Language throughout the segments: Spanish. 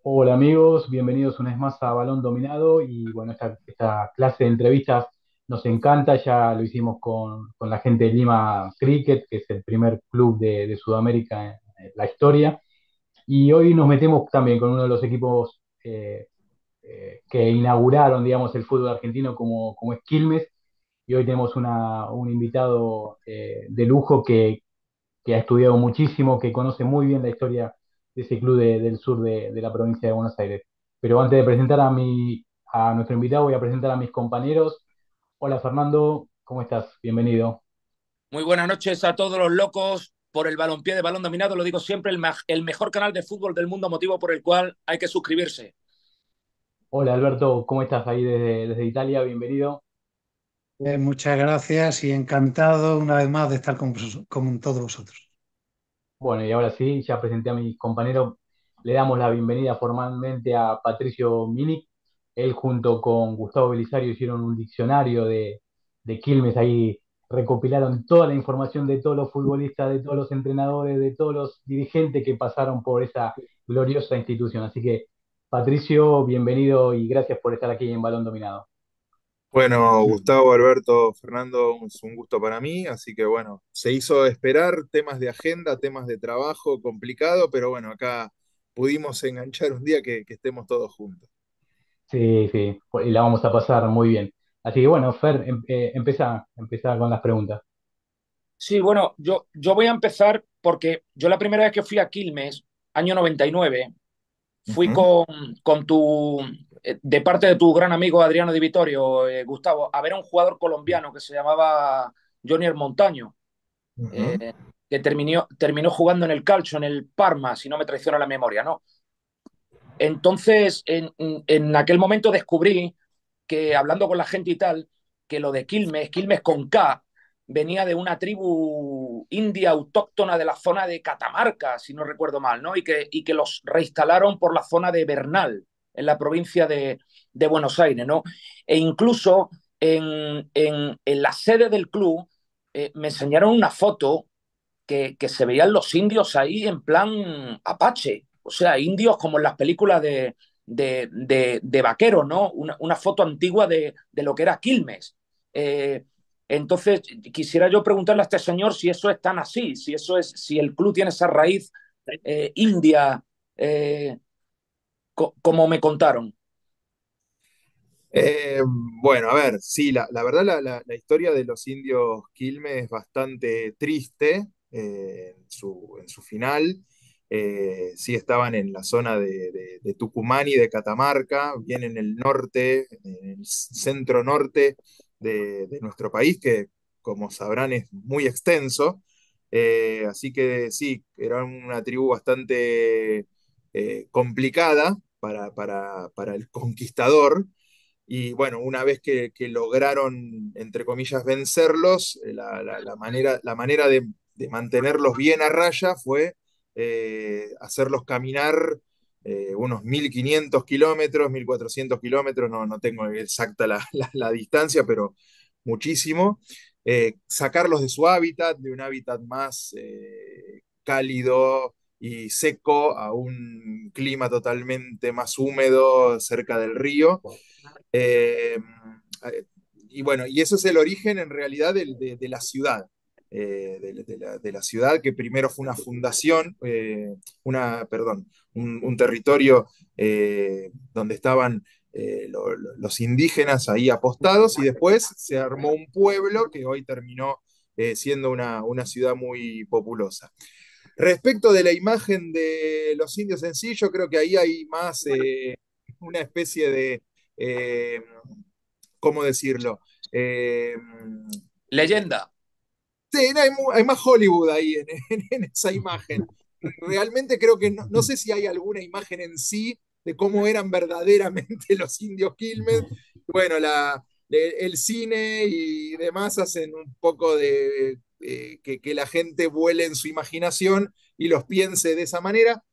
Hola amigos, bienvenidos una vez más a Balón Dominado y bueno, esta clase de entrevistas nos encanta, ya lo hicimos con la gente de Lima Cricket, que es el primer club de Sudamérica en la historia, y hoy nos metemos también con uno de los equipos que inauguraron, digamos, el fútbol argentino como es Quilmes, y hoy tenemos un invitado de lujo que ha estudiado muchísimo, que conoce muy bien la historia de ese club del sur de la provincia de Buenos Aires. Pero antes de presentar a nuestro invitado, voy a presentar a mis compañeros. Hola Fernando, ¿cómo estás? Bienvenido. Muy buenas noches a todos los locos por el balompié de Balón Dominado. Lo digo siempre, el mejor canal de fútbol del mundo, motivo por el cual hay que suscribirse. Hola Alberto, ¿cómo estás ahí desde Italia? Bienvenido. Muchas gracias y encantado una vez más de estar con todos vosotros. Bueno, y ahora sí, ya presenté a mis compañeros. Le damos la bienvenida formalmente a Patricio Mini. Él junto con Gustavo Belisario hicieron un diccionario de Quilmes. Ahí recopilaron toda la información de todos los futbolistas, de todos los entrenadores, de todos los dirigentes que pasaron por esa gloriosa institución. Así que, Patricio, bienvenido y gracias por estar aquí en Balón Dominado. Bueno, Gustavo, Alberto, Fernando, es un gusto para mí, así que bueno, se hizo esperar temas de agenda, temas de trabajo complicado, pero bueno, acá pudimos enganchar un día que estemos todos juntos. Sí, sí, y la vamos a pasar muy bien. Así que bueno, Fer, empezá con las preguntas. Sí, bueno, yo voy a empezar porque yo la primera vez que fui a Quilmes, año 99, fui Ujú, con de parte de tu gran amigo Adriano Di Vittorio, Gustavo, a ver a un jugador colombiano que se llamaba Jonier Montaño, ujú. eh, que terminó jugando en el Calcio, en el Parma, si no me traiciona la memoria, ¿no? Entonces, en aquel momento descubrí que, hablando con la gente y tal, que lo de Quilmes con K, venía de una tribu india autóctona de la zona de Catamarca, si no recuerdo mal, ¿no? Y que los reinstalaron por la zona de Bernal, en la provincia de Buenos Aires, ¿no? E incluso en la sede del club me enseñaron una foto que se veían los indios ahí en plan apache, o sea, indios como en las películas de vaqueros, ¿no? Una foto antigua de lo que era Quilmes. Eh, entonces, quisiera yo preguntarle a este señor si eso es tan así, si el club tiene esa raíz india, eh, como me contaron. Eh, bueno, a ver, sí, la verdad la historia de los indios Quilmes es bastante triste en su final. Sí estaban en la zona de Tucumán y de Catamarca, bien en el norte, en el centro norte de nuestro país, que como sabrán es muy extenso. Así que sí, era una tribu bastante complicada para el conquistador. Y bueno, una vez que lograron, entre comillas, vencerlos, la manera de mantenerlos bien a raya fue hacerlos caminar unos 1500 kilómetros, 1400 kilómetros, no tengo exacta la distancia, pero muchísimo. Sacarlos de su hábitat, de un hábitat más cálido y seco, a un clima totalmente más húmedo cerca del río. Eh, y bueno, y eso es el origen en realidad de la ciudad, de la ciudad que primero fue una fundación, perdón, un territorio donde estaban los indígenas ahí apostados y después se armó un pueblo que hoy terminó siendo una ciudad muy populosa. Respecto de la imagen de los indios en sí, yo creo que ahí hay más una especie de, eh, ¿cómo decirlo? Eh, Leyenda. sí, no, hay más Hollywood ahí en esa imagen. Realmente creo que no sé si hay alguna imagen en sí de cómo eran verdaderamente los indios Quilmes. Bueno, el cine y demás hacen un poco de que la gente vuele en su imaginación y los piense de esa manera.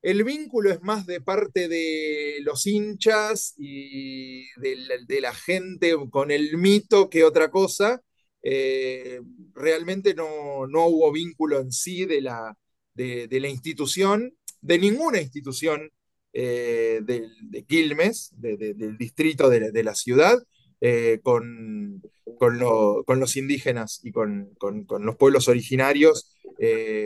El vínculo es más de parte de los hinchas y de la gente con el mito que otra cosa. Eh, Realmente no hubo vínculo en sí de la institución, de ninguna institución de Quilmes, del distrito de la ciudad, con los indígenas y con los pueblos originarios,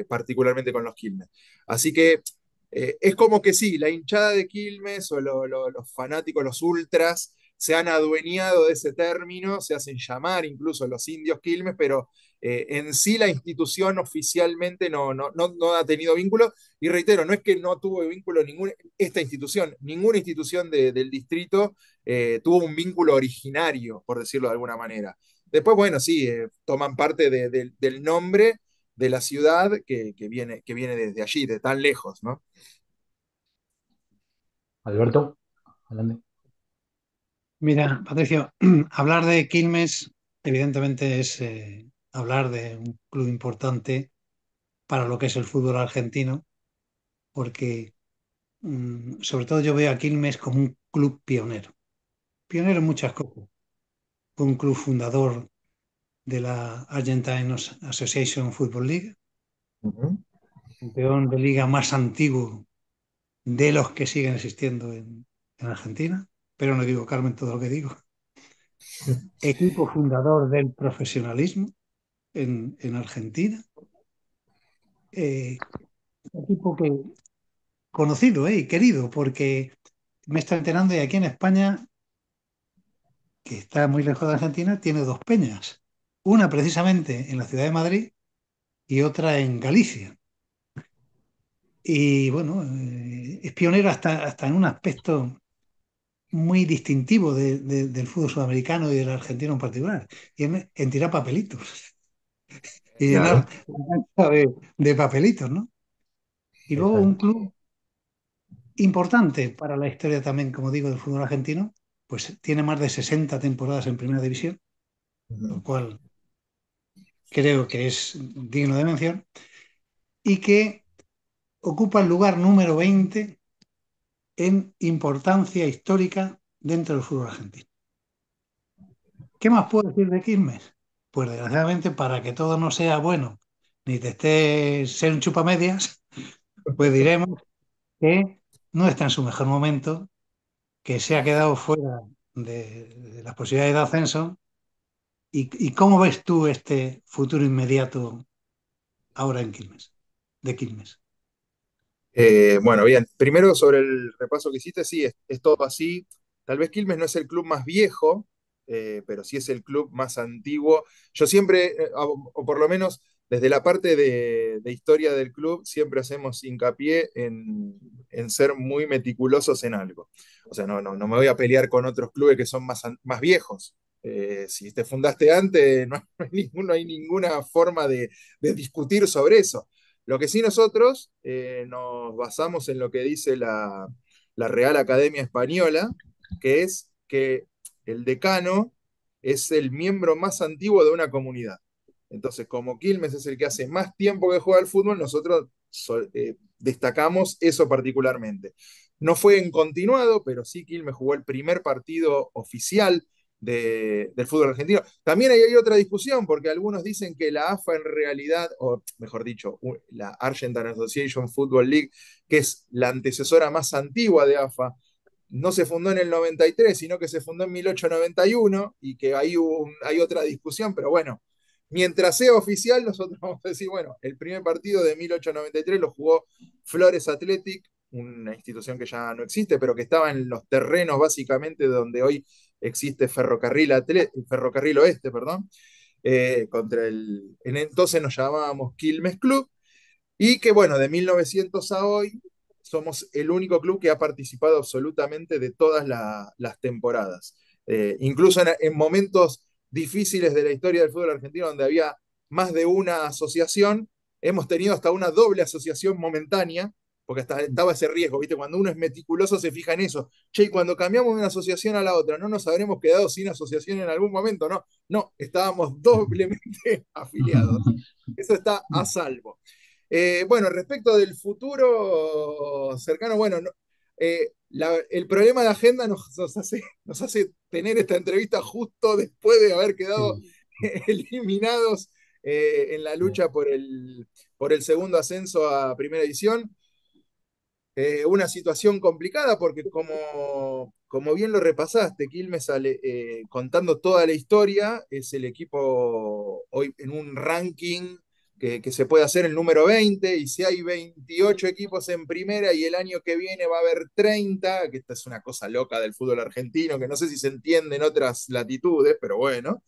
particularmente con los Quilmes. Así que es como que sí, la hinchada de Quilmes o los fanáticos, los ultras, se han adueñado de ese término, se hacen llamar incluso los indios Quilmes, pero en sí la institución oficialmente no ha tenido vínculo. Y reitero, no es que no tuvo vínculo ninguna institución del distrito tuvo un vínculo originario, por decirlo de alguna manera. Después, bueno, sí, toman parte del nombre de la ciudad que viene desde allí, de tan lejos, ¿no? Alberto, adelante. Mira, Patricio, hablar de Quilmes evidentemente es hablar de un club importante para lo que es el fútbol argentino, porque sobre todo yo veo a Quilmes como un club pionero. Pionero en muchas cosas. Fue un club fundador de la Argentine Association Football League, Ujú. campeón de liga más antiguo de los que siguen existiendo en Argentina, pero no digo Carmen todo lo que digo. Equipo fundador del profesionalismo en Argentina. Equipo que conocido y querido, porque me está enterando y aquí en España, que está muy lejos de Argentina, tiene dos peñas. Una precisamente en la ciudad de Madrid y otra en Galicia. Y bueno, es pionero hasta en un aspecto muy distintivo del fútbol sudamericano y del argentino en particular, y en tirar papelitos y Claro. llenar la cancha de papelitos, ¿no? Y luego un Exacto. club importante para la historia también, como digo, del fútbol argentino, pues tiene más de 60 temporadas en primera división, lo Ujú. cual creo que es digno de mención, y que ocupa el lugar número 20 en importancia histórica dentro del fútbol argentino. ¿Qué más puedo decir de Quilmes? Pues desgraciadamente, para que todo no sea bueno, ni te estés ser un chupamedias, pues diremos que no está en su mejor momento, que se ha quedado fuera de las posibilidades de ascenso. ¿Y cómo ves tú este futuro inmediato ahora en Quilmes, de Quilmes? Bueno, bien, primero sobre el repaso que hiciste, sí, es todo así. Tal vez Quilmes no es el club más viejo, pero sí es el club más antiguo. Yo siempre, o por lo menos desde la parte de historia del club, siempre hacemos hincapié en ser muy meticulosos en algo. O sea, no me voy a pelear con otros clubes que son más viejos. Si te fundaste antes, no hay ninguna forma de discutir sobre eso. Lo que sí nosotros nos basamos en lo que dice la Real Academia Española, que es que el decano es el miembro más antiguo de una comunidad. Entonces, como Quilmes es el que hace más tiempo que juega al fútbol, nosotros destacamos eso particularmente. No fue en continuado, pero sí Quilmes jugó el primer partido oficial del fútbol argentino. También hay otra discusión, porque algunos dicen que la AFA en realidad, o mejor dicho, la Argentine Association Football League, que es la antecesora más antigua de AFA, no se fundó en el 93, sino que se fundó en 1891 y que hay otra discusión, pero bueno, mientras sea oficial, nosotros vamos a decir, bueno, el primer partido de 1893 lo jugó Flores Athletic, una institución que ya no existe, pero que estaba en los terrenos básicamente donde hoy existe Ferrocarril Oeste, perdón, en entonces nos llamábamos Quilmes Club, y que bueno, de 1900 a hoy somos el único club que ha participado absolutamente de todas las temporadas. Incluso en momentos difíciles de la historia del fútbol argentino, donde había más de una asociación, hemos tenido hasta una doble asociación momentánea, porque hasta estaba ese riesgo, ¿viste? Cuando uno es meticuloso se fija en eso. Che, y cuando cambiamos de una asociación a la otra, ¿no nos habremos quedado sin asociación en algún momento? No, no, estábamos doblemente afiliados. Eso está a salvo. Bueno, respecto del futuro cercano, bueno, el problema de agenda nos hace tener esta entrevista justo después de haber quedado Sí, eliminados en la lucha por el segundo ascenso a Primera División. una situación complicada porque como bien lo repasaste, Quilmes sale, contando toda la historia, es el equipo hoy en un ranking que se puede hacer el número 20 y si hay 28 equipos en primera y el año que viene va a haber 30, que esta es una cosa loca del fútbol argentino, que no sé si se entiende en otras latitudes, pero bueno.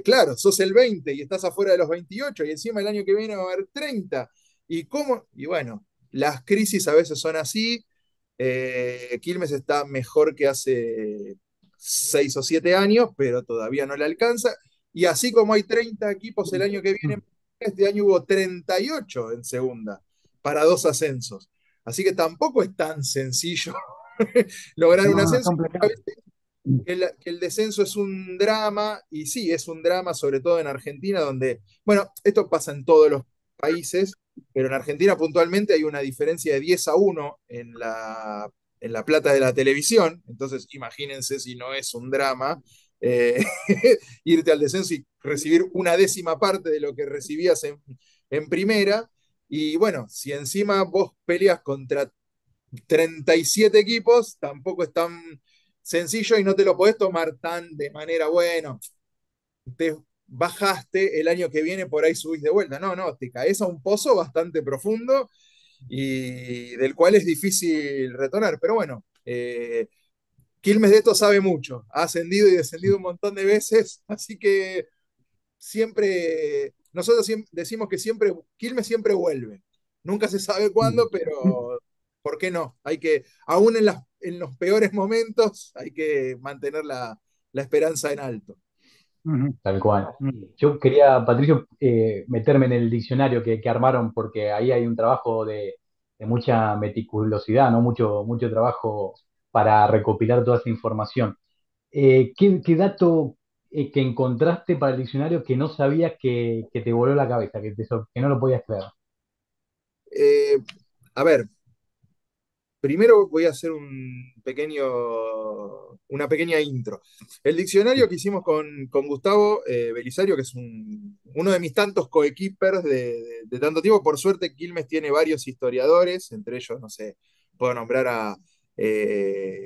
Claro, sos el 20 y estás afuera de los 28 y encima el año que viene va a haber 30. ¿Y cómo? Y bueno, las crisis a veces son así. Quilmes está mejor que hace 6 o 7 años, pero todavía no le alcanza. Y así como hay 30 equipos el año que viene, este año hubo 38 en segunda para 2 ascensos. Así que tampoco es tan sencillo lograr un No, no, es ascenso. complicado. Que el descenso es un drama, y sí, es un drama, sobre todo en Argentina, donde, bueno, esto pasa en todos los países, pero en Argentina puntualmente hay una diferencia de 10-1 en la plata de la televisión, entonces imagínense si no es un drama eh, irte al descenso y recibir una décima parte de lo que recibías en primera, y bueno, si encima vos peleas contra 37 equipos, tampoco es tan sencillo y no te lo podés tomar tan de manera, bueno, te bajaste, el año que viene por ahí subís de vuelta. No, no, te caes a un pozo bastante profundo y del cual es difícil retornar. Pero bueno, Quilmes de esto sabe mucho, ha ascendido y descendido un montón de veces, así que siempre, nosotros decimos que siempre, Quilmes siempre vuelve. Nunca se sabe cuándo, pero ¿por qué no? Hay que, aún en los peores momentos, hay que mantener la esperanza en alto. Ujú. Tal cual. Ujú. Yo quería, Patricio, meterme en el diccionario que armaron, porque ahí hay un trabajo de mucha meticulosidad, ¿no? Mucho trabajo para recopilar toda esa información. ¿Qué dato que encontraste para el diccionario que no sabías que te voló la cabeza, que no lo podías creer? Eh, a ver, primero voy a hacer una pequeña intro. El diccionario que hicimos con Gustavo Belisario, que es uno de mis tantos coequippers de tanto tiempo, por suerte Quilmes tiene varios historiadores, entre ellos, no sé, puedo nombrar a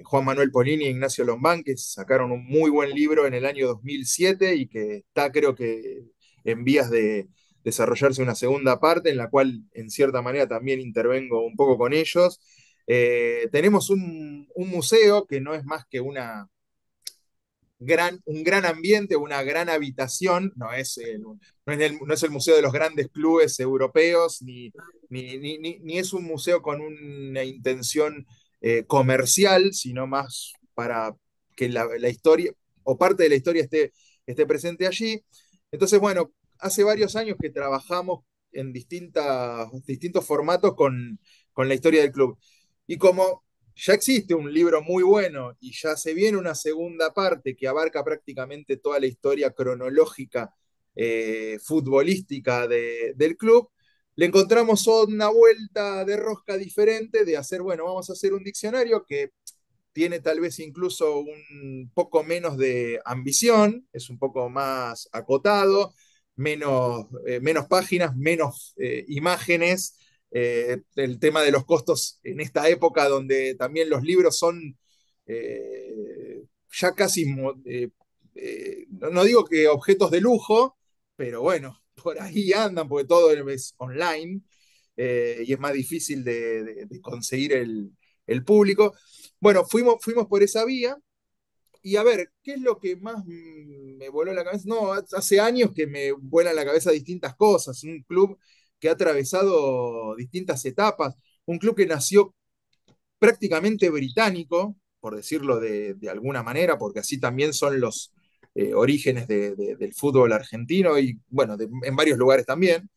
Juan Manuel Polini e Ignacio Lombán, que sacaron un muy buen libro en el año 2007 y que está, creo que, en vías de desarrollarse una segunda parte, en la cual en cierta manera también intervengo un poco con ellos. Tenemos un museo que no es más que un gran ambiente, una gran habitación, no es el museo de los grandes clubes europeos, ni es un museo con una intención comercial, sino más para que la historia o parte de la historia esté presente allí. Entonces, bueno, hace varios años que trabajamos en distintos formatos con la historia del club. Y como ya existe un libro muy bueno y ya se viene una segunda parte que abarca prácticamente toda la historia cronológica futbolística del club, le encontramos una vuelta de rosca diferente de hacer, bueno, vamos a hacer un diccionario que tiene tal vez incluso un poco menos de ambición, es un poco más acotado, menos páginas, menos imágenes. El tema de los costos en esta época donde también los libros son ya casi, no digo que objetos de lujo, pero bueno, por ahí andan porque todo es online y es más difícil de conseguir el público. Bueno, fuimos por esa vía y a ver, ¿qué es lo que más me voló la cabeza? No, hace años que me vuelan la cabeza distintas cosas. Un club que ha atravesado distintas etapas, un club que nació prácticamente británico, por decirlo de alguna manera, porque así también son los orígenes del fútbol argentino y bueno, en varios lugares también,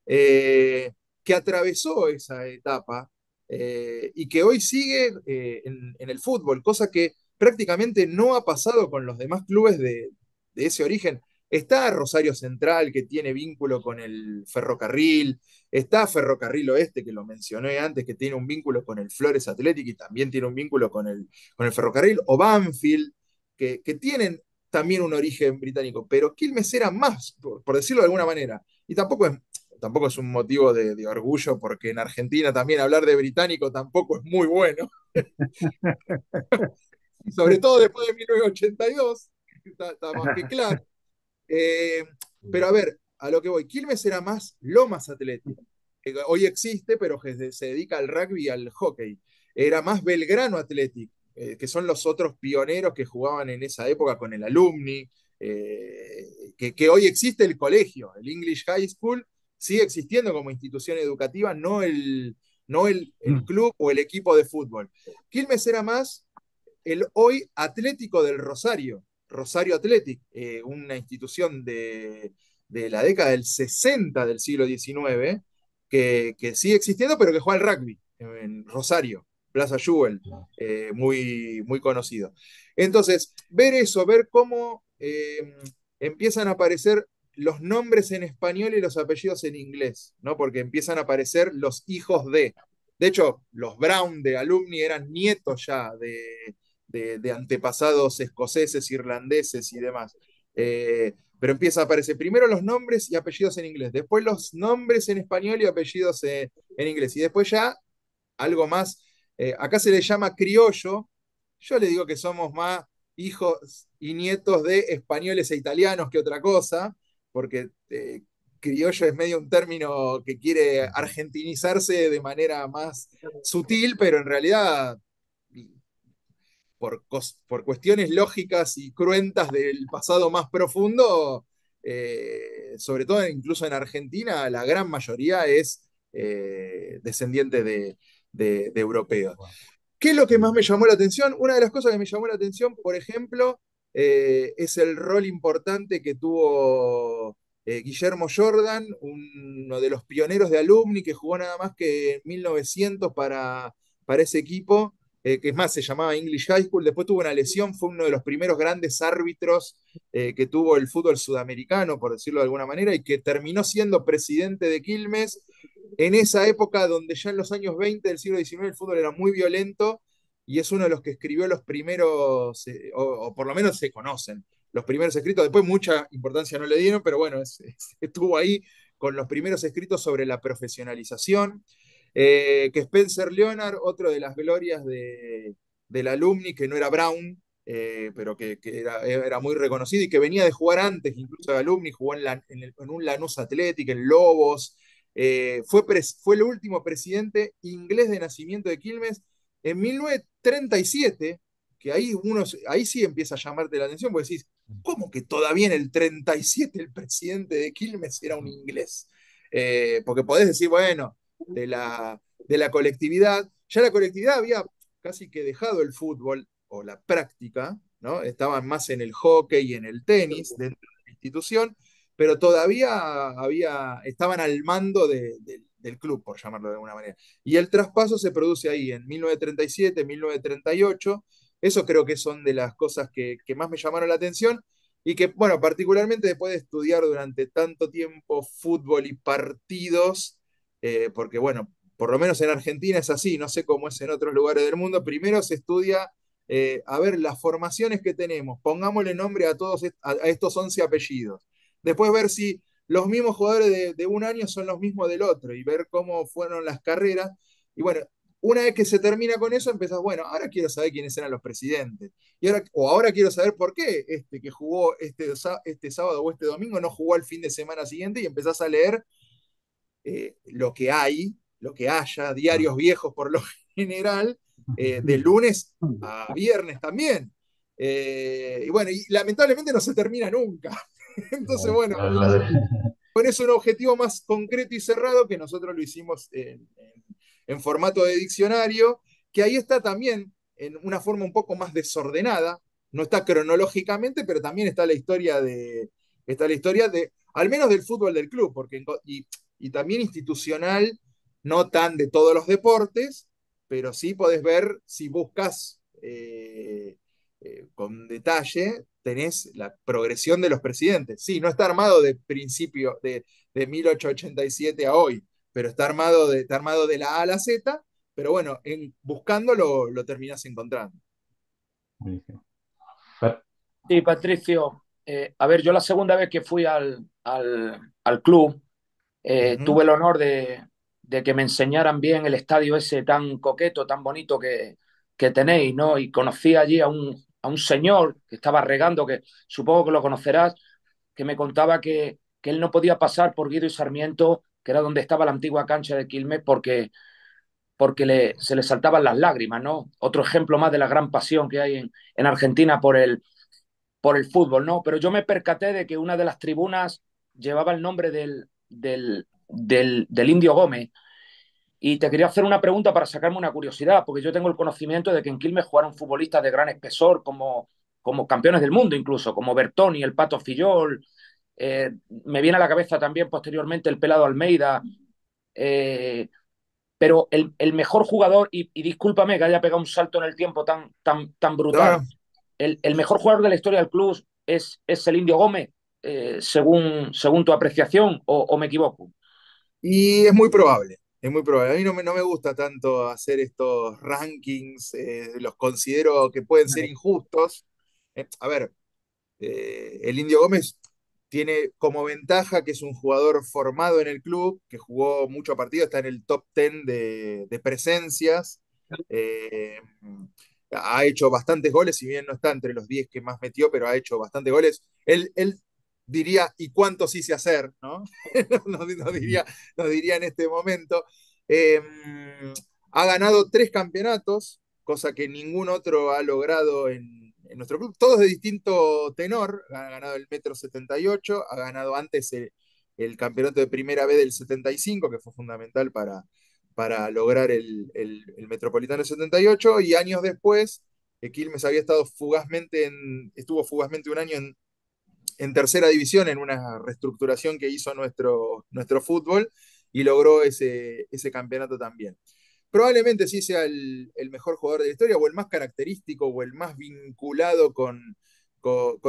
eh, que atravesó esa etapa y que hoy sigue en el fútbol, cosa que prácticamente no ha pasado con los demás clubes de ese origen. Está Rosario Central, que tiene vínculo con el ferrocarril, está Ferrocarril Oeste, que lo mencioné antes, que tiene un vínculo con el Flores Athletic y también tiene un vínculo con el ferrocarril, o Banfield, que tienen también un origen británico, pero Quilmes era más, por decirlo de alguna manera, y tampoco es tampoco es un motivo de orgullo, porque en Argentina también hablar de británico tampoco es muy bueno, sobre todo después de 1982, está más que claro. Eh, pero a ver, a lo que voy, Quilmes era más Lomas Athletic. Hoy existe, pero que se dedica al rugby y al hockey. Era más Belgrano Athletic, que son los otros pioneros que jugaban en esa época con el Alumni, que hoy existe el colegio, el English High School, sigue existiendo como institución educativa, no el club o el equipo de fútbol. Quilmes era más el hoy Atlético del Rosario, Rosario Athletic, una institución de la década del 60 del siglo XIX, que sigue existiendo, pero que juega al rugby en Rosario, Plaza Jewel, muy, muy conocido. Entonces, ver eso, ver cómo empiezan a aparecer los nombres en español y los apellidos en inglés, ¿no? Porque empiezan a aparecer los hijos de. De hecho, los Brown de Alumni eran nietos ya de antepasados escoceses, irlandeses y demás. Pero empieza a aparecer primero los nombres y apellidos en inglés, después los nombres en español y apellidos en inglés, y después ya algo más, acá se le llama criollo, yo le digo que somos más hijos y nietos de españoles e italianos que otra cosa, porque criollo es medio un término que quiere argentinizarse de manera más sutil, pero en realidad por cuestiones lógicas y cruentas del pasado más profundo, sobre todo incluso en Argentina, la gran mayoría es descendiente de europeos. ¿Qué es lo que más me llamó la atención? Una de las cosas que me llamó la atención, por ejemplo, es el rol importante que tuvo Guillermo Jordan, uno de los pioneros de Alumni, que jugó nada más que en 1900 para ese equipo, que es más, se llamaba English High School. Después tuvo una lesión, fue uno de los primeros grandes árbitros que tuvo el fútbol sudamericano, por decirlo de alguna manera, y que terminó siendo presidente de Quilmes en esa época donde ya en los años 20 del siglo XIX el fútbol era muy violento, y es uno de los que escribió los primeros, o por lo menos se conocen, los primeros escritos. Después mucha importancia no le dieron, pero bueno, estuvo ahí con los primeros escritos sobre la profesionalización. Que Spencer Leonard, otro de las glorias del Alumni, que no era Brown, pero que era muy reconocido y que venía de jugar antes, incluso de Alumni, jugó en un Lanús Athletic, en Lobos. Fue el último presidente inglés de nacimiento de Quilmes en 1937, que ahí sí empieza a llamarte la atención, porque decís, ¿cómo que todavía en el 37 el presidente de Quilmes era un inglés? Porque podés decir, bueno, de la colectividad, ya la colectividad había casi que dejado el fútbol o la práctica, ¿no? Estaban más en el hockey y en el tenis dentro de la institución, pero todavía estaban al mando del club, por llamarlo de alguna manera. Y el traspaso se produce ahí en 1937, 1938. Eso creo que son de las cosas que más me llamaron la atención y que, bueno, particularmente después de estudiar durante tanto tiempo fútbol y partidos, porque, bueno, por lo menos en Argentina es así, no sé cómo es en otros lugares del mundo. Primero se estudia, a ver, las formaciones que tenemos, pongámosle nombre a todos a estos 11 apellidos. Después ver si los mismos jugadores de un año son los mismos del otro y ver cómo fueron las carreras. Y bueno, una vez que se termina con eso, empezás, bueno, ahora quiero saber quiénes eran los presidentes. O ahora quiero saber por qué este que jugó este sábado o este domingo no jugó al fin de semana siguiente, y empezás a leer lo que haya, diarios viejos por lo general, de lunes a viernes también. Y bueno, y lamentablemente no se termina nunca. Entonces, bueno, pones un objetivo más concreto y cerrado, que nosotros lo hicimos en formato de diccionario, que ahí está también en una forma un poco más desordenada, no está cronológicamente, pero también está la historia de al menos del fútbol del club, y también institucional, no tan de todos los deportes, pero sí podés ver, si buscas con detalle, tenés la progresión de los presidentes. Sí, no está armado de principio de 1887 a hoy, pero está armado de la A a la Z, pero bueno, buscándolo lo terminás encontrando. Buenísimo. Sí, Patricio. A ver, yo la segunda vez que fui al club, Ujú. Tuve el honor de que me enseñaran bien el estadio ese tan coqueto, tan bonito que tenéis, ¿no? Y conocí allí a un señor que estaba regando, que supongo que lo conocerás, que me contaba que él no podía pasar por Guido y Sarmiento, que era donde estaba la antigua cancha de Quilmes, porque se le saltaban las lágrimas, ¿no? Otro ejemplo más de la gran pasión que hay en Argentina por el fútbol, ¿no? Pero yo me percaté de que una de las tribunas llevaba el nombre del Indio Gómez. Y te quería hacer una pregunta para sacarme una curiosidad, porque yo tengo el conocimiento de que en Quilmes jugaron futbolistas de gran espesor, como campeones del mundo incluso, como Bertoni, el Pato Fillol. Me viene a la cabeza también posteriormente el Pelado Almeida. Eh, pero el mejor jugador, y discúlpame que haya pegado un salto en el tiempo tan No, brutal, no. el mejor jugador de la historia del club es el Indio Gómez, según tu apreciación, o me equivoco. Y es muy probable, es muy probable. A mí no me gusta tanto hacer estos rankings, los considero que pueden ser injustos. A ver, el Indio Gómez tiene como ventaja que es un jugador formado en el club, que jugó muchos partidos, está en el top 10 de presencias. eh, Ha hecho bastantes goles, si bien no está entre los 10 que más metió, pero ha hecho bastantes goles. Él diría, ¿y cuántos hice hacer? ¿No? No diría en este momento. Eh, ha ganado 3 campeonatos, cosa que ningún otro ha logrado en nuestro club, todos de distinto tenor. Ha ganado el Metro 78, ha ganado antes el campeonato de primera B del 75, que fue fundamental para lograr el Metropolitano 78, y años después, Quilmes había estado estuvo fugazmente un año en tercera división en una reestructuración que hizo nuestro fútbol, y logró ese campeonato también. Probablemente sí sea el mejor jugador de la historia, o el más característico, o el más vinculado con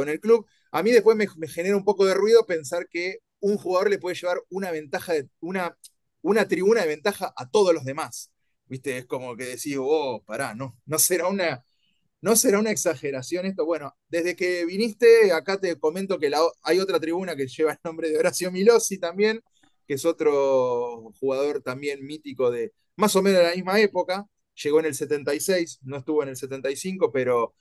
el club. A mí después me genera un poco de ruido pensar que un jugador le puede llevar una tribuna de ventaja a todos los demás. ¿Viste? Es como que decís, oh, pará, no será una exageración esto. Bueno, desde que viniste, acá te comento que hay otra tribuna que lleva el nombre de Horacio Milossi también, que es otro jugador también mítico de más o menos de la misma época. Llegó en el 76, no estuvo en el 75, pero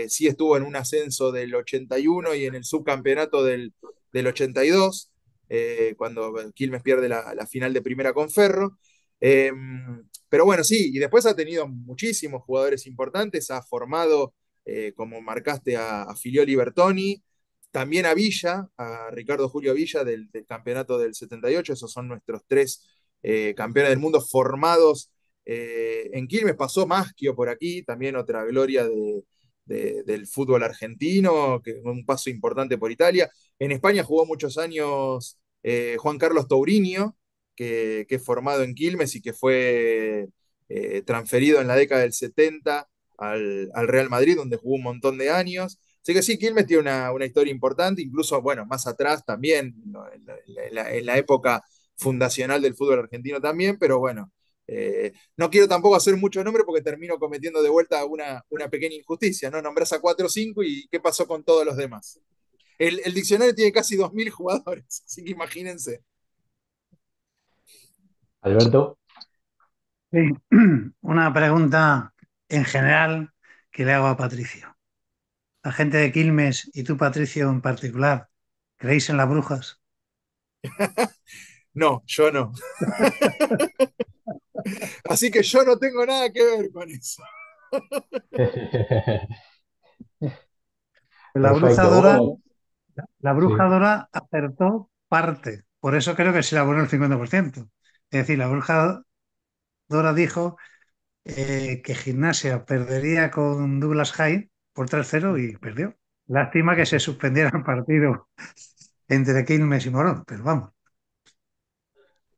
sí estuvo en un ascenso del 81 y en el subcampeonato del 82, cuando Quilmes pierde la final de primera con Ferro. Eh, pero bueno, sí, y después ha tenido muchísimos jugadores importantes, ha formado, como marcaste, a Filioli Bertoni, también a Villa, a Ricardo Julio Villa del campeonato del 78. Esos son nuestros 3 campeones del mundo formados en Quilmes. Pasó Maschio por aquí, también otra gloria del fútbol argentino, que un paso importante por Italia. En España jugó muchos años Juan Carlos Tourinho, que es formado en Quilmes y que fue transferido en la década del 70 al Real Madrid, donde jugó un montón de años. Así que sí, Quilmes tiene una historia importante, incluso, bueno, más atrás también, ¿no? En la época fundacional del fútbol argentino también, pero bueno, no quiero tampoco hacer mucho nombre porque termino cometiendo de vuelta una pequeña injusticia, ¿no? Nombrás a 4 o 5 y ¿qué pasó con todos los demás? El diccionario tiene casi 2000 jugadores, así que imagínense. Alberto. Sí. Una pregunta en general que le hago a Patricio. La gente de Quilmes y tú, Patricio, en particular, ¿creéis en las brujas? No, yo no. Así que yo no tengo nada que ver con eso. La bruja Perfecto. Dora, Bueno, la bruja sí. Dora acertó parte, por eso creo que se la abonó el 50%. Es decir, la bruja Dora dijo que Gimnasia perdería con Douglas Hyde por 3-0 y perdió. Lástima que se suspendiera el partido entre Quilmes y Morón, pero vamos.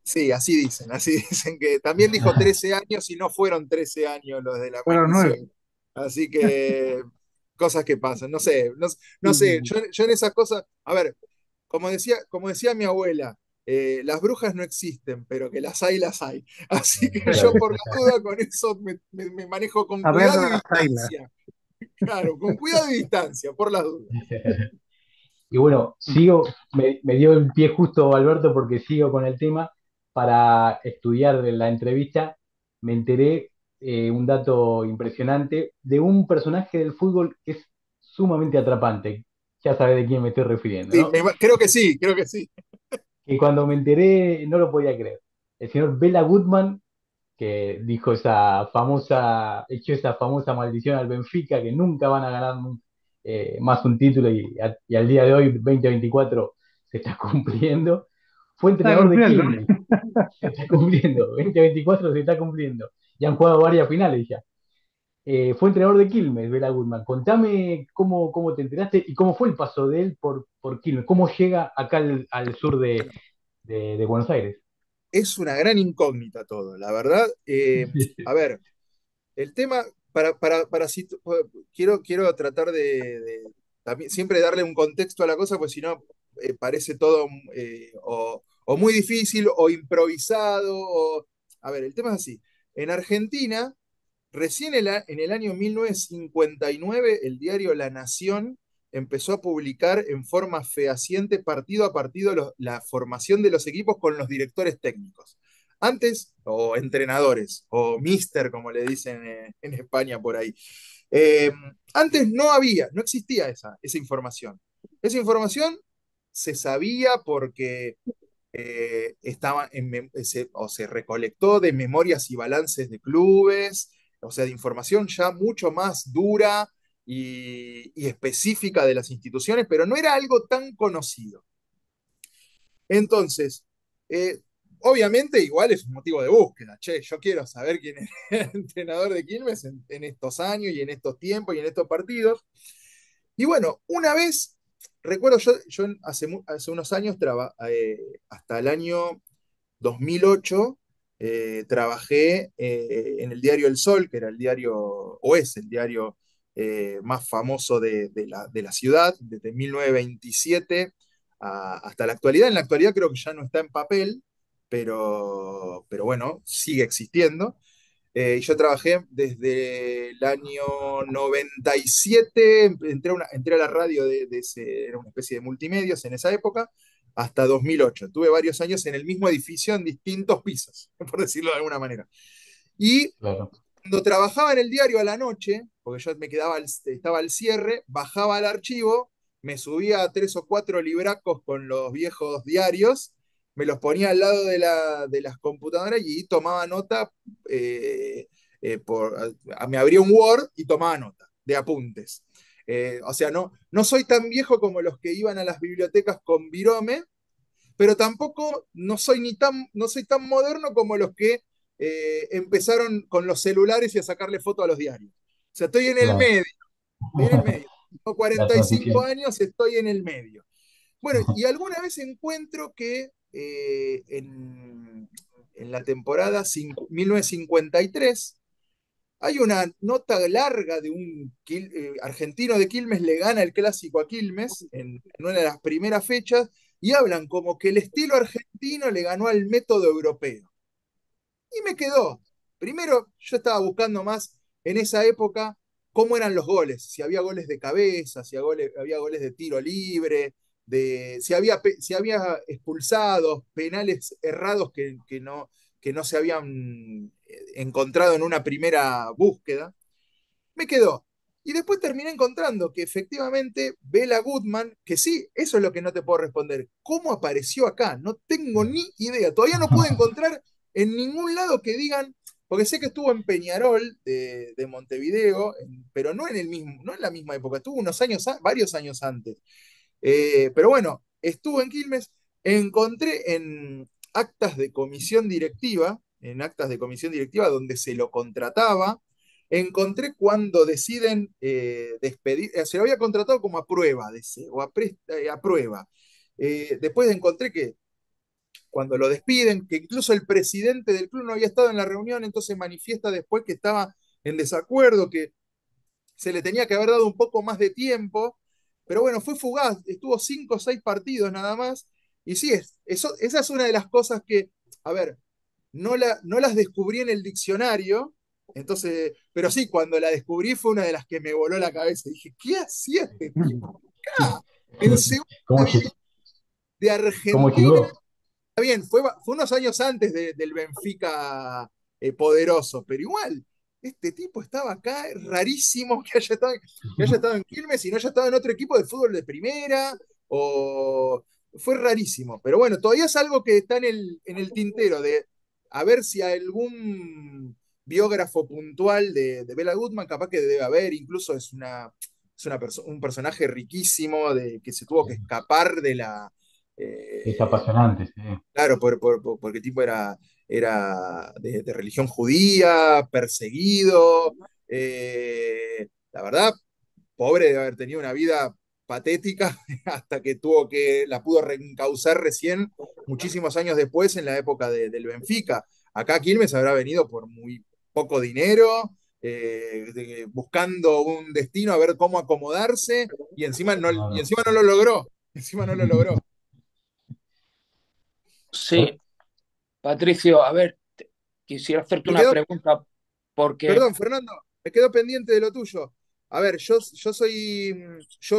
Sí, así dicen que también dijo 13 años y no fueron 13 años los de la Fueron 9. maldición. Así que cosas que pasan, no sé, no sé, yo en esas cosas, a ver, como decía mi abuela, las brujas no existen, pero que las hay, las hay. Así que yo por la duda con eso me manejo con A ver cuidado y las ailas. distancia. Claro, con cuidado y distancia, por las dudas. Y bueno, me dio el pie justo Alberto porque sigo con el tema. Para estudiar la entrevista, me enteré un dato impresionante de un personaje del fútbol que es sumamente atrapante. Ya sabes de quién me estoy refiriendo, Sí, ¿no? creo que sí, creo que sí. Que cuando me enteré no lo podía creer. El señor Bela Goodman, que dijo echó esa famosa maldición al Benfica, que nunca van a ganar más un título y al día de hoy, 2024, se está cumpliendo. Fue Está entrenador de cumpliendo. Quilmes, se está cumpliendo, 2024 se está cumpliendo. Y han jugado varias finales ya. Fue entrenador de Quilmes, Bela Goodman. Contame cómo te enteraste y cómo fue el paso de él por Quilmes, cómo llega acá al sur Bueno, de Buenos Aires. es una gran incógnita todo, la verdad. A ver, el tema, quiero tratar también, siempre darle un contexto a la cosa, pues si no, parece todo o muy difícil o improvisado. A ver, el tema es así. En Argentina, recién en el año 1959, el diario La Nación empezó a publicar en forma fehaciente, partido a partido, la formación de los equipos con los directores técnicos. Antes, o entrenadores, o mister, como le dicen en España por ahí. Eh, Antes no existía esa información. Esa información se sabía porque se recolectó de memorias y balances de clubes, o sea, de información ya mucho más dura y específica de las instituciones, pero no era algo tan conocido. Entonces, eh, obviamente igual es un motivo de búsqueda. Che, yo quiero saber quién es el entrenador de Quilmes en estos años y en estos tiempos y en estos partidos. Y bueno, una vez, recuerdo yo hace unos años, hasta el año 2008, trabajé en el diario El Sol, que era el diario, o es el diario más famoso de la ciudad, desde 1927 hasta la actualidad. En la actualidad creo que ya no está en papel, pero bueno, sigue existiendo. Y yo trabajé desde el año 97, entré a la radio era una especie de multimedios en esa época, hasta 2008. Tuve varios años en el mismo edificio, en distintos pisos, por decirlo de alguna manera. Y Claro. cuando trabajaba en el diario a la noche, porque yo estaba al cierre, bajaba al archivo, me subía a 3 o 4 libracos con los viejos diarios, me los ponía al lado de las computadoras y tomaba nota, eh, me abría un Word y tomaba nota de apuntes. O sea, no soy tan viejo como los que iban a las bibliotecas con Virome, pero tampoco no soy tan moderno como los que empezaron con los celulares y a sacarle foto a los diarios. O sea, Claro. estoy en el medio. Tengo La 45 transición. años, estoy en el medio. Bueno, y alguna vez encuentro que en la temporada 1953 hay una nota larga de un argentino de Quilmes le gana el clásico a Quilmes en una de las primeras fechas y hablan como que el estilo argentino le ganó al método europeo. Y me quedó. Primero, yo estaba buscando más en esa época cómo eran los goles, si había goles de cabeza, si había goles de tiro libre, si había expulsados, penales errados que no se habían encontrado en una primera búsqueda. Me quedó. Y después terminé encontrando que efectivamente Bela Goodman, que sí, eso es lo que no te puedo responder. ¿Cómo apareció acá? No tengo ni idea. Todavía no pude encontrar en ningún lado que digan, porque sé que estuvo en Peñarol de Montevideo, pero no en la misma época, estuvo varios años antes. Pero bueno, estuvo en Quilmes, encontré en actas de comisión directiva donde se lo contrataba, encontré cuando deciden despedir, se lo había contratado como a prueba, a prueba. Después encontré que cuando lo despiden, que incluso el presidente del club no había estado en la reunión, entonces manifiesta después que estaba en desacuerdo, que se le tenía que haber dado un poco más de tiempo, pero bueno, fue fugaz, estuvo 5 o 6 partidos nada más, y sí, esa es una de las cosas que, a ver, no las descubrí en el diccionario, entonces, pero sí, cuando la descubrí fue una de las que me voló la cabeza, dije, ¿qué hacía este tipo acá? en segunda ¿Cómo, división de cómo Argentina. llegó? Está bien, fue unos años antes del Benfica poderoso, pero igual, este tipo estaba acá, es rarísimo que haya estado en Quilmes y no haya estado en otro equipo de fútbol de primera, o fue rarísimo, pero bueno, todavía es algo que está en el tintero de a ver si algún biógrafo puntual de Bela Goodman, capaz que debe haber, incluso un personaje riquísimo que se tuvo que escapar de la... Es eh, apasionante, sí. Claro, porque el tipo era de religión judía, perseguido. La verdad, pobre de haber tenido una vida patética hasta que la pudo reencauzar recién, muchísimos años después, en la época del Benfica. Acá Quilmes habrá venido por muy poco dinero, buscando un destino, a ver cómo acomodarse, y Claro. encima no lo logró. Encima no lo logró. Sí, Patricio, a ver, quisiera hacerte Me una quedó pregunta porque Perdón, Fernando, me quedo pendiente de lo tuyo. A ver, yo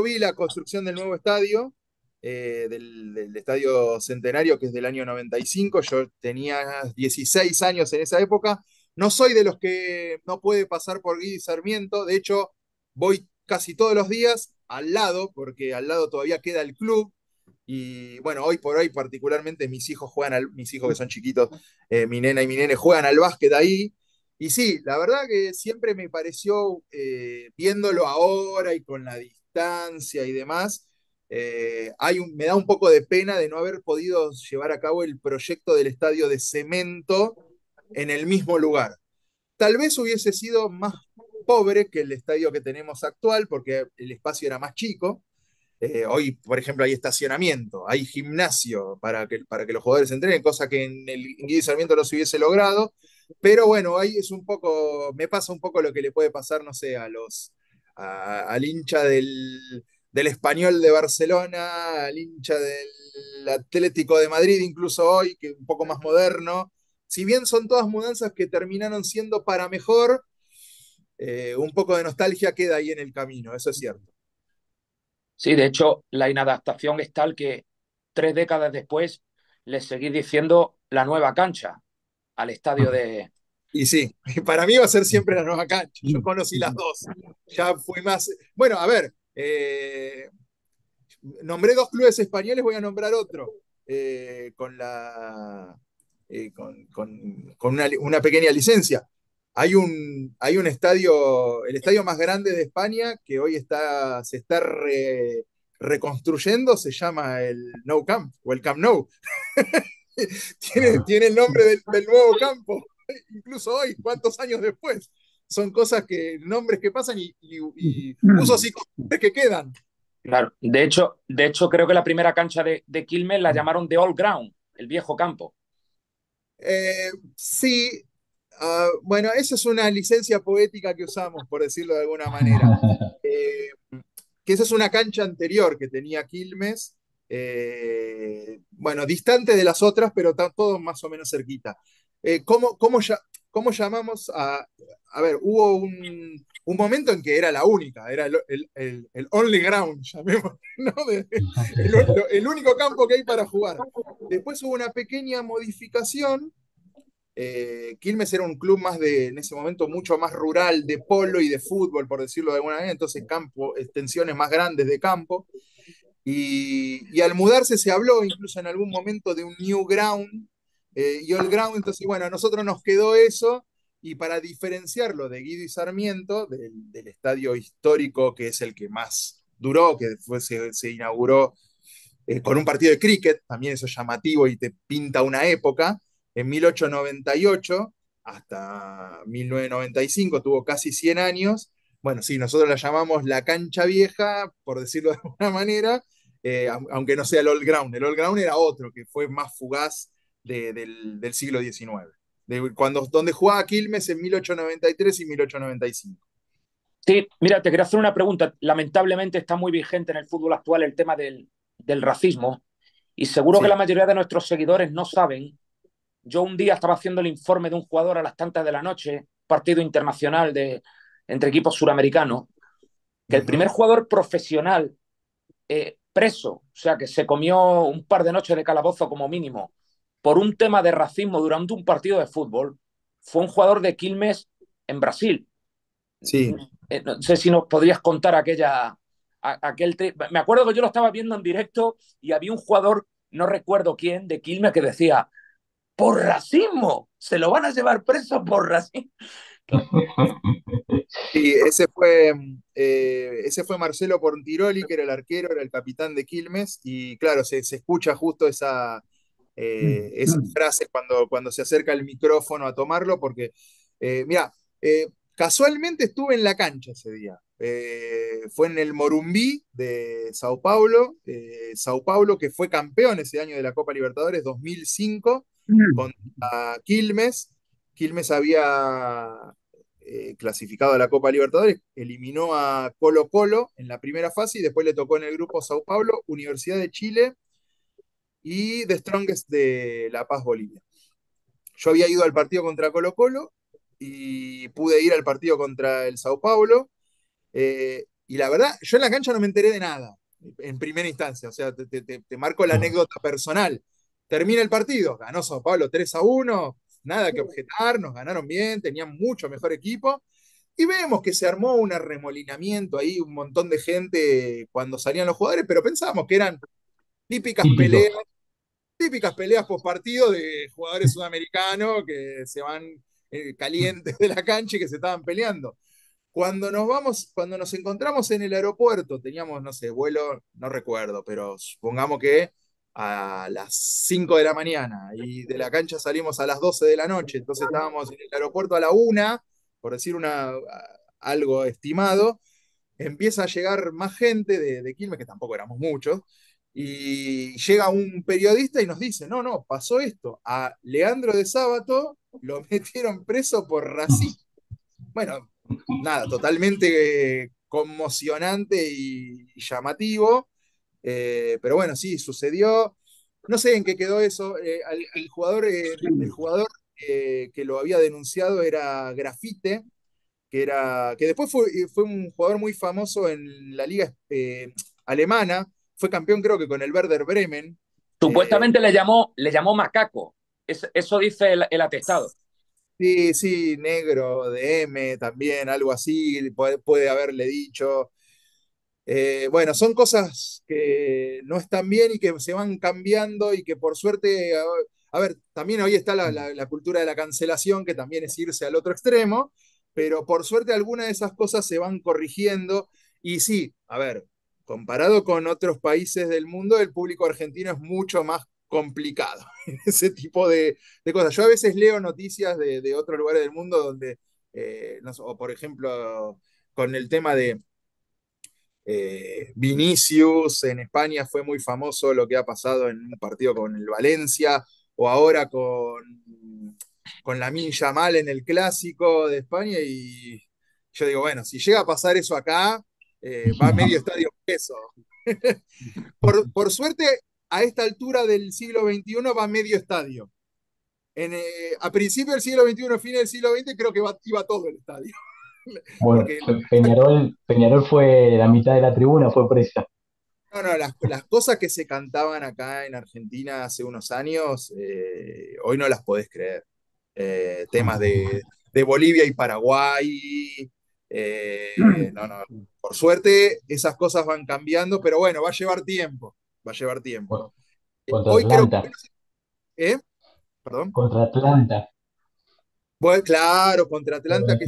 vi la construcción del nuevo estadio, del Estadio Centenario, que es del año 95. Yo tenía 16 años en esa época. No soy de los que no puede pasar por Guidi Sarmiento. De hecho, voy casi todos los días al lado, porque al lado todavía queda el club. Y bueno, hoy por hoy, particularmente, mis hijos que son chiquitos, mi nena y mi nene juegan al básquet ahí. Y sí, la verdad que siempre me pareció, viéndolo ahora y con la distancia y demás, me da un poco de pena de no haber podido llevar a cabo el proyecto del estadio de cemento en el mismo lugar. Tal vez hubiese sido más pobre que el estadio que tenemos actual, porque el espacio era más chico. Hoy, por ejemplo, hay estacionamiento, hay gimnasio para que los jugadores entrenen, cosa que en Guidi Sarmiento no se hubiese logrado. Pero bueno, ahí me pasa un poco lo que le puede pasar, no sé, al hincha del Español de Barcelona, al hincha del Atlético de Madrid, incluso hoy, que es un poco más moderno. Si bien son todas mudanzas que terminaron siendo para mejor, un poco de nostalgia queda ahí en el camino, eso es cierto. sí, de hecho, la inadaptación es tal que 3 décadas después le seguís diciendo la nueva cancha al estadio de... Y sí, para mí va a ser siempre la nueva cancha. Yo conocí las dos. Ya fui más. Bueno, a ver, nombré dos clubes españoles, voy a nombrar otro. Con una pequeña licencia. Hay un estadio, el estadio más grande de España, que hoy se está reconstruyendo, se llama el Nou Camp o el Camp Nou. Tiene el nombre del nuevo campo, incluso hoy, cuántos años después. Son nombres que pasan y usos y costumbres que quedan. Claro, de hecho, creo que la primera cancha de Quilmes la llamaron The Old Ground, el viejo campo. Sí, bueno, esa es una licencia poética que usamos, por decirlo de alguna manera. Eh, que esa es una cancha anterior que tenía Quilmes, bueno, distante de las otras, pero está todo más o menos cerquita. ¿Cómo llamamos a ver, hubo un momento en que era la única, era el only ground, llamémoslo, ¿no? El único campo que hay para jugar. Después hubo una pequeña modificación. Quilmes era un club en ese momento mucho más rural, de polo y de fútbol, por decirlo de alguna manera, entonces extensiones más grandes de campo. Y al mudarse se habló incluso en algún momento de un new ground y old ground, entonces bueno, a nosotros nos quedó eso, y para diferenciarlo de Guido y Sarmiento, del estadio histórico que es el que más duró, que después se inauguró con un partido de cricket, también eso es llamativo y te pinta una época. En 1898 hasta 1995 tuvo casi 100 años. Bueno, sí, nosotros la llamamos la cancha vieja, por decirlo de alguna manera, aunque no sea el Old Ground. El Old Ground era otro, que fue más fugaz del siglo XIX, donde jugaba Quilmes en 1893 y 1895. Sí, mira, te quería hacer una pregunta. Lamentablemente está muy vigente en el fútbol actual el tema del racismo y seguro que la Sí. mayoría de nuestros seguidores no saben. Yo un día estaba haciendo el informe de un jugador a las tantas de la noche, partido internacional entre equipos suramericanos, que el primer Ujú. jugador profesional preso, o sea, que se comió un par de noches de calabozo como mínimo por un tema de racismo durante un partido de fútbol, fue un jugador de Quilmes en Brasil. Sí, No sé si nos podrías contar aquel. Me acuerdo que yo lo estaba viendo en directo y había un jugador, no recuerdo quién, de Quilmes que decía, por racismo, se lo van a llevar preso por racismo. sí, ese fue Marcelo Pontiroli, que era el arquero, era el capitán de Quilmes, y claro, se escucha justo esa frase cuando se acerca el micrófono a tomarlo, porque, mira, casualmente estuve en la cancha ese día. Fue en el Morumbí de Sao Paulo que fue campeón ese año de la Copa Libertadores 2005 contra Quilmes. Quilmes había clasificado a la Copa Libertadores, eliminó a Colo Colo en la primera fase y después le tocó en el grupo Sao Paulo, Universidad de Chile y The Strongest de La Paz, Bolivia. Yo había ido al partido contra Colo Colo y pude ir al partido contra el Sao Paulo. Y la verdad, yo en la cancha no me enteré de nada en primera instancia. O sea, te marco la anécdota personal. Termina el partido, ganó Sao Paulo 3-1, nada que objetar, nos ganaron bien, tenían mucho mejor equipo. Y vemos que se armó un arremolinamiento ahí, un montón de gente cuando salían los jugadores, pero pensábamos que eran típicas Típico. peleas típicas peleas post partido de jugadores sudamericanos que se van calientes de la cancha y que se estaban peleando. Cuando nos encontramos en el aeropuerto, teníamos, no sé, vuelo, no recuerdo, pero supongamos que a las 5 de la mañana y de la cancha salimos a las 12 de la noche, entonces estábamos en el aeropuerto a la 1, por decir algo estimado, empieza a llegar más gente de Quilmes, que tampoco éramos muchos, y llega un periodista y nos dice, no, no, pasó esto, a Leandro de Sábato lo metieron preso por racismo. Bueno, nada, totalmente conmocionante y llamativo, pero bueno, sí, sucedió. No sé en qué quedó eso. El jugador que lo había denunciado era Grafite, que después fue un jugador muy famoso en la liga alemana, fue campeón creo que con el Werder Bremen. Eh, Supuestamente le llamó macaco. Eso dice el atestado. sí, sí, negro de M también, algo así, puede haberle dicho. Bueno, son cosas que no están bien y que se van cambiando y que por suerte, a ver, también hoy está la cultura de la cancelación, que también es irse al otro extremo, pero por suerte algunas de esas cosas se van corrigiendo. Y sí, a ver, comparado con otros países del mundo, el público argentino es mucho más complicado en ese tipo de cosas. Yo a veces leo noticias de otros lugares del mundo donde, no sé, o por ejemplo, con el tema de Vinicius en España fue muy famoso lo que ha pasado en un partido con el Valencia o ahora con Lamine Yamal en el clásico de España y yo digo, bueno, si llega a pasar eso acá, va medio estadio preso. Por suerte, a esta altura del siglo XXI va medio estadio. A principio del siglo XXI, fin del siglo XX, creo que iba todo el estadio. Bueno, Porque Peñarol fue la mitad de la tribuna, fue presa. no, no, las cosas que se cantaban acá en Argentina hace unos años, hoy no las podés creer. Temas de Bolivia y Paraguay. No, no. Por suerte, esas cosas van cambiando, pero bueno, va a llevar tiempo. Va a llevar tiempo. Bueno, contra Hoy creo Atlanta, que. Perdón. contra Atlanta. Bueno, claro, contra Atlanta, que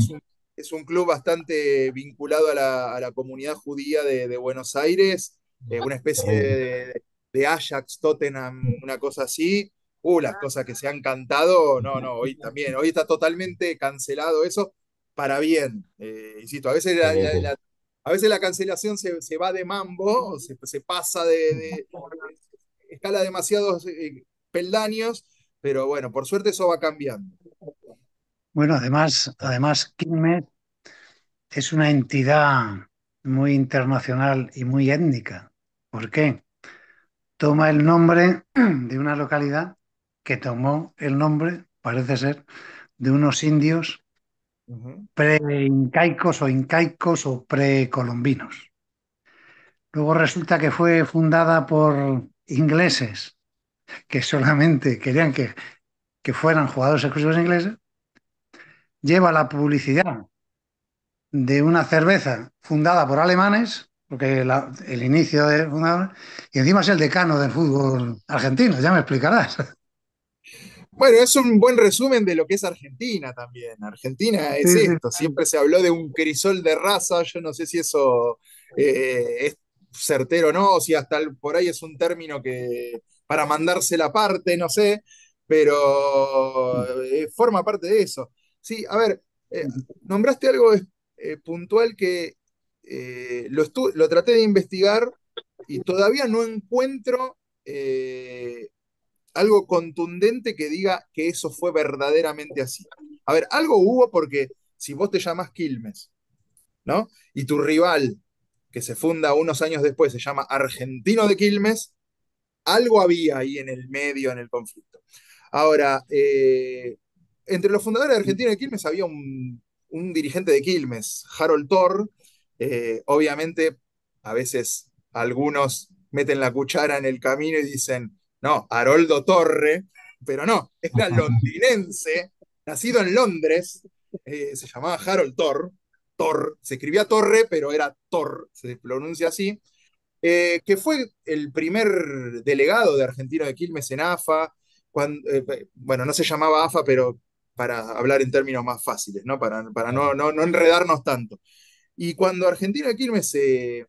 es un club bastante vinculado a la comunidad judía de Buenos Aires, una especie Terrible. de Ajax, Tottenham, una cosa así. Las cosas que se han cantado, no, no, hoy está totalmente cancelado eso para bien. Insisto, Sí, sí. a veces la cancelación se va de mambo, o se pasa escala demasiados peldaños, pero bueno, por suerte eso va cambiando. Bueno, además Quilmes es una entidad muy internacional y muy étnica. ¿Por qué? Toma el nombre de una localidad que tomó el nombre, parece ser, de unos indios Ujú. pre-incaicos o incaicos o precolombinos. Luego resulta que fue fundada por ingleses que solamente querían que fueran jugadores exclusivos ingleses. Lleva la publicidad de una cerveza fundada por alemanes, porque el inicio de fundador, y encima es el decano del fútbol argentino, ya me explicarás. Bueno, es un buen resumen de lo que es Argentina también. Argentina Sí, es sí. esto, siempre se habló de un crisol de raza, yo no sé si eso es certero o no, o si hasta por ahí es un término que para mandarse la parte, no sé, pero forma parte de eso. Sí, a ver, eh, nombraste algo puntual que lo traté de investigar y todavía no encuentro algo contundente que diga que eso fue verdaderamente así. A ver, algo hubo porque si vos te llamás Quilmes, ¿no? Y tu rival, que se funda unos años después, se llama Argentino de Quilmes, algo había ahí en el medio, en el conflicto. Ahora, entre los fundadores de Argentino de Quilmes había un dirigente de Quilmes, Harold Torr. Obviamente, a veces algunos meten la cuchara en el camino y dicen, no, Haroldo Torre, pero no, era londinense, nacido en Londres, se llamaba Harold Torr. Torr, se escribía Torre, pero era Torr, se pronuncia así, que fue el primer delegado de Argentino de Quilmes en AFA. Bueno, no se llamaba AFA, pero para hablar en términos más fáciles, ¿no? Para no enredarnos tanto. Y cuando Argentino de Quilmes se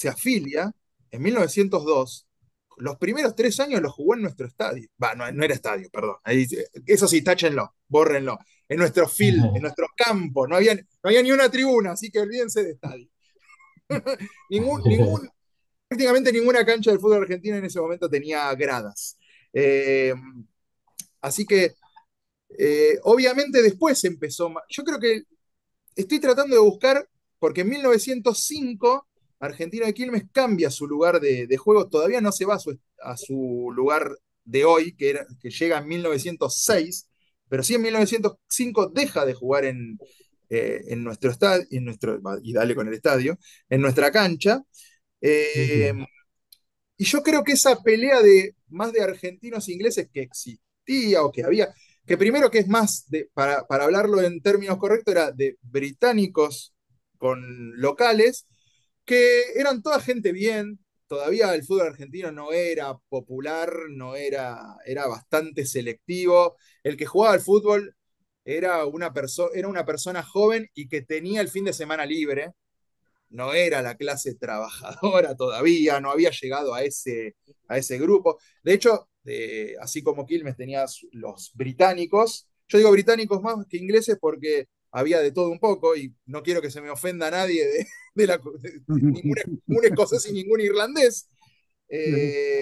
afilia, en 1902, los primeros 3 años los jugó en nuestro estadio. Va, no era estadio, perdón. Ahí, eso sí, táchenlo, bórrenlo. En nuestro field, en nuestro campo, no había ni una tribuna, así que olvídense de estadio. Ningún, prácticamente ninguna cancha del fútbol argentino en ese momento tenía gradas. Eh, Así que, obviamente, después empezó. Yo creo que estoy tratando de buscar, porque en 1905 Argentino de Quilmes cambia su lugar de juego, todavía no se va a su lugar de hoy, que llega en 1906, pero sí en 1905 deja de jugar en nuestro estadio, y dale con el estadio, en nuestra cancha. Eh, y yo creo que esa pelea de más de argentinos e ingleses que existía o que había, que primero que es más, para hablarlo en términos correctos, era de británicos con locales, que eran toda gente bien. Todavía el fútbol argentino no era popular, era bastante selectivo. El que jugaba al fútbol era una persona joven y que tenía el fin de semana libre, no era la clase trabajadora todavía, no había llegado a ese grupo. De hecho, así como Quilmes tenía los británicos, yo digo británicos más que ingleses porque había de todo un poco y no quiero que se me ofenda a nadie ningún escocés y ningún irlandés. Eh,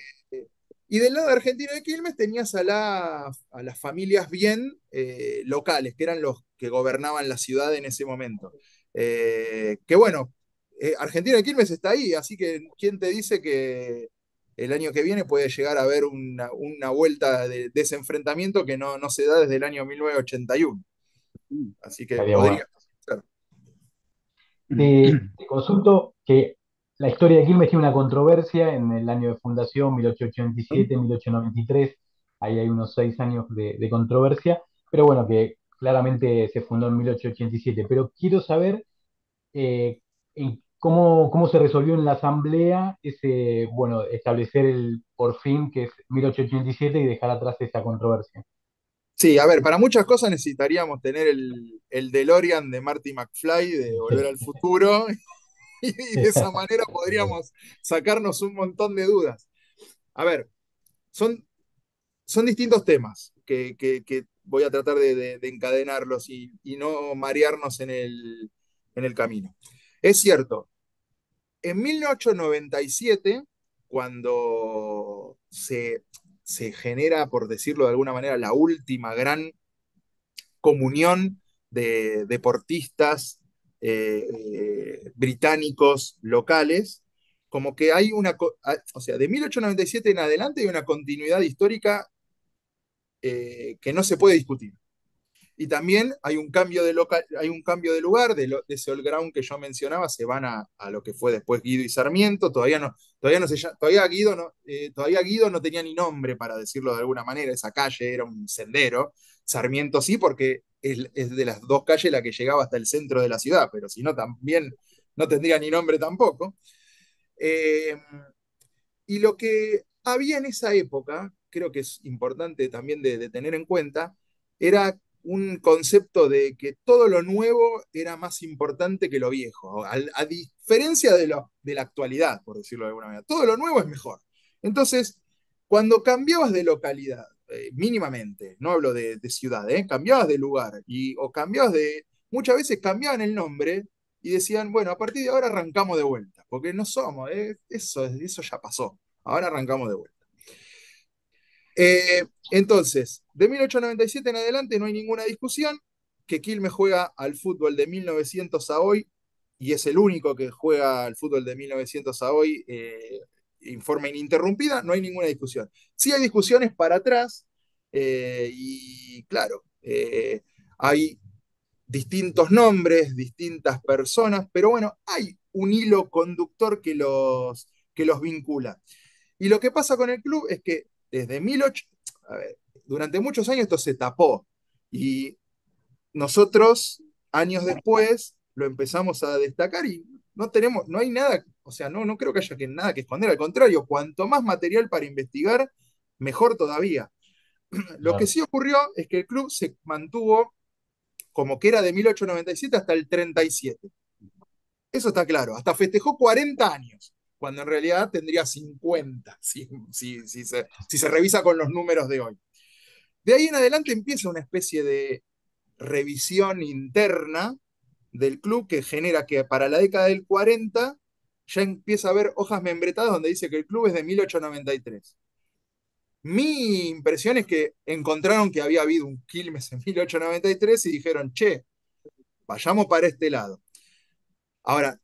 y del lado de Argentina de Quilmes tenías a las familias bien locales, que eran los que gobernaban la ciudad en ese momento. Que bueno, Argentina de Quilmes está ahí, así que ¿quién te dice que el año que viene puede llegar a haber una vuelta de ese enfrentamiento que no se da desde el año 1981? Así que Estaría bueno. podría ser. Te consulto que la historia de Quilmes tiene una controversia en el año de fundación, 1887, 1893. Ahí hay unos 6 años de controversia, pero bueno, que claramente se fundó en 1887. Pero quiero saber cómo se resolvió en la asamblea bueno, establecer el por fin, que es 1887, y dejar atrás esa controversia. Sí, a ver, para muchas cosas necesitaríamos tener el DeLorean de Marty McFly, de Volver al Futuro, y de esa manera podríamos sacarnos un montón de dudas. A ver, son distintos temas que voy a tratar de encadenarlos y no marearnos en el camino. Es cierto, en 1897, cuando se genera, por decirlo de alguna manera, la última gran comunión de deportistas británicos locales, como que hay o sea, de 1897 en adelante hay una continuidad histórica que no se puede discutir. Y también hay un cambio de hay un cambio de lugar, de ese Old Ground que yo mencionaba, se van a lo que fue después Guido y Sarmiento, todavía no todavía Guido no tenía ni nombre, para decirlo de alguna manera, esa calle era un sendero, Sarmiento sí, porque es de las dos calles la que llegaba hasta el centro de la ciudad, pero si no, también no tendría ni nombre tampoco. Eh, y lo que había en esa época, creo que es importante también de tener en cuenta, era un concepto de que todo lo nuevo era más importante que lo viejo, a diferencia de la actualidad, por decirlo de alguna manera. Todo lo nuevo es mejor. Entonces, cuando cambiabas de localidad, mínimamente, no hablo de ciudad, cambiabas de lugar o cambiabas de... Muchas veces cambiaban el nombre y decían, bueno, a partir de ahora arrancamos de vuelta, porque no somos, eso ya pasó, ahora arrancamos de vuelta. Entonces, de 1897 en adelante no hay ninguna discusión, que Quilmes juega al fútbol de 1900 a hoy, y es el único que juega al fútbol de 1900 a hoy en forma ininterrumpida, no hay ninguna discusión. Sí hay discusiones para atrás, y claro, hay distintos nombres, distintas personas, pero bueno, hay un hilo conductor que los vincula. Y lo que pasa con el club es que desde 1800, a ver, durante muchos años esto se tapó y nosotros, años después, lo empezamos a destacar y no hay nada, o sea, no creo que haya nada que esconder, al contrario, cuanto más material para investigar, mejor todavía. Lo que Claro. sí ocurrió es que el club se mantuvo como que era de 1897 hasta el 37. Eso está claro, hasta festejó 40 años, cuando en realidad tendría 50, si se revisa con los números de hoy. De ahí en adelante empieza una especie de revisión interna del club que genera que para la década del 40 ya empieza a haber hojas membretadas donde dice que el club es de 1893. Mi impresión es que encontraron que había habido un Quilmes en 1893 y dijeron, che, vayamos para este lado. Ahora,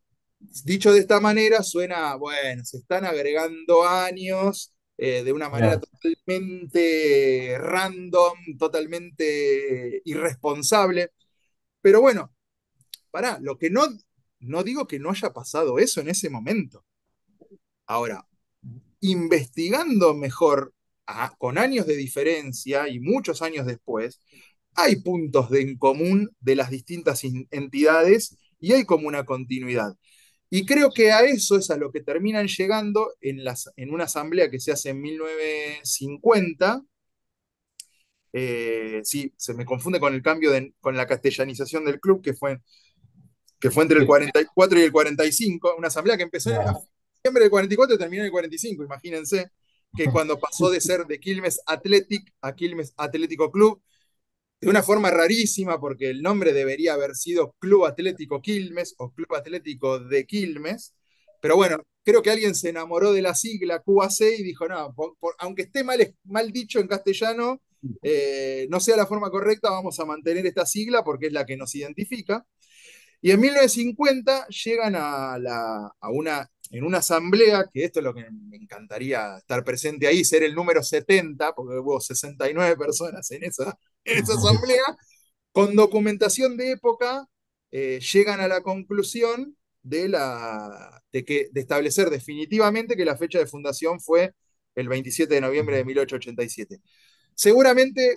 dicho de esta manera, suena, bueno, se están agregando años de una manera Claro. totalmente random, totalmente irresponsable. Pero bueno, pará, lo que no digo que no haya pasado eso en ese momento. Ahora, investigando mejor, con años de diferencia y muchos años después, hay puntos en común de las distintas entidades y hay como una continuidad. Y creo que a eso es a lo que terminan llegando en una asamblea que se hace en 1950. Sí, se me confunde con el cambio con la castellanización del club, que fue entre el Sí, 44 y el 45, una asamblea que empezó a claro. diciembre del 44 y terminó en el 45, imagínense, que cuando pasó de ser de Quilmes Athletic a Quilmes Atlético Club, de una forma rarísima, porque el nombre debería haber sido Club Atlético Quilmes o Club Atlético de Quilmes, pero bueno, creo que alguien se enamoró de la sigla QAC y dijo, no, aunque esté mal dicho en castellano, no sea la forma correcta, vamos a mantener esta sigla porque es la que nos identifica. Y en 1950 llegan en una asamblea, que esto es lo que me encantaría estar presente ahí, ser el número 70, porque hubo 69 personas en esa asamblea, con documentación de época, llegan a la conclusión de establecer definitivamente que la fecha de fundación fue el 27 de noviembre de 1887. Seguramente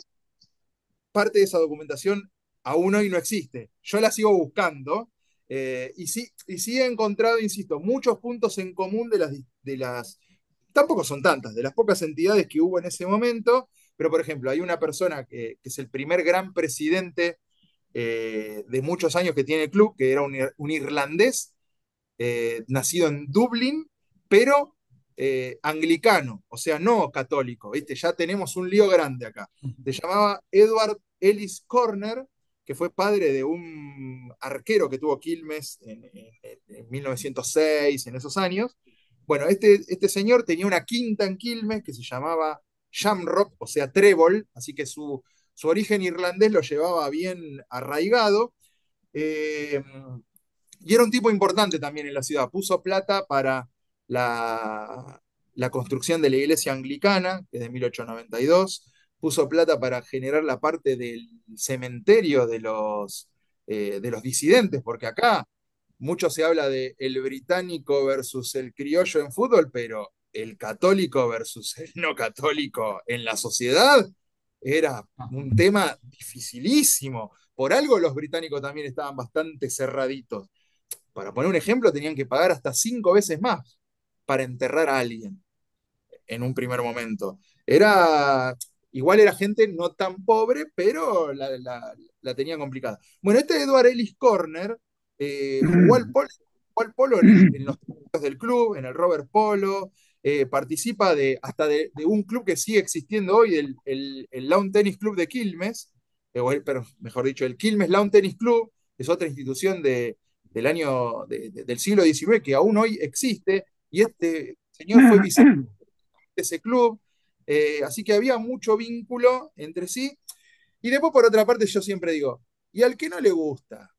parte de esa documentación aún hoy no existe. Yo la sigo buscando y sí he encontrado, insisto, muchos puntos en común tampoco son tantas, de las pocas entidades que hubo en ese momento, pero por ejemplo, hay una persona que es el primer gran presidente de muchos años que tiene el club, que era un irlandés nacido en Dublín, pero anglicano, o sea, no católico, ¿viste? Ya tenemos un lío grande acá. Se llamaba Edward Ellis Corner, que fue padre de un arquero que tuvo Quilmes en 1906, en esos años. Bueno, este señor tenía una quinta en Quilmes que se llamaba Shamrock, o sea, trébol, así que su origen irlandés lo llevaba bien arraigado. Eh, y era un tipo importante también en la ciudad. Puso plata para la construcción de la iglesia anglicana, que es de 1892. puso plata para generar la parte del cementerio de los disidentes, porque acá mucho se habla de el británico versus el criollo en fútbol, pero el católico versus el no católico en la sociedad era un tema dificilísimo. Por algo los británicos también estaban bastante cerraditos. Para poner un ejemplo, tenían que pagar hasta 5 veces más para enterrar a alguien en un primer momento. Igual era gente no tan pobre, pero la tenía complicada. Bueno, este Edward Ellis Corner jugó al polo en los torneos del club, en el Robert Polo, participa hasta de un club que sigue existiendo hoy, el Lawn Tennis Club de Quilmes, pero mejor dicho, el Quilmes Lawn Tennis Club, es otra institución del siglo XIX que aún hoy existe, y este señor fue vice ese club, así que había mucho vínculo entre sí. Y después, por otra parte, yo siempre digo, y al que no le gusta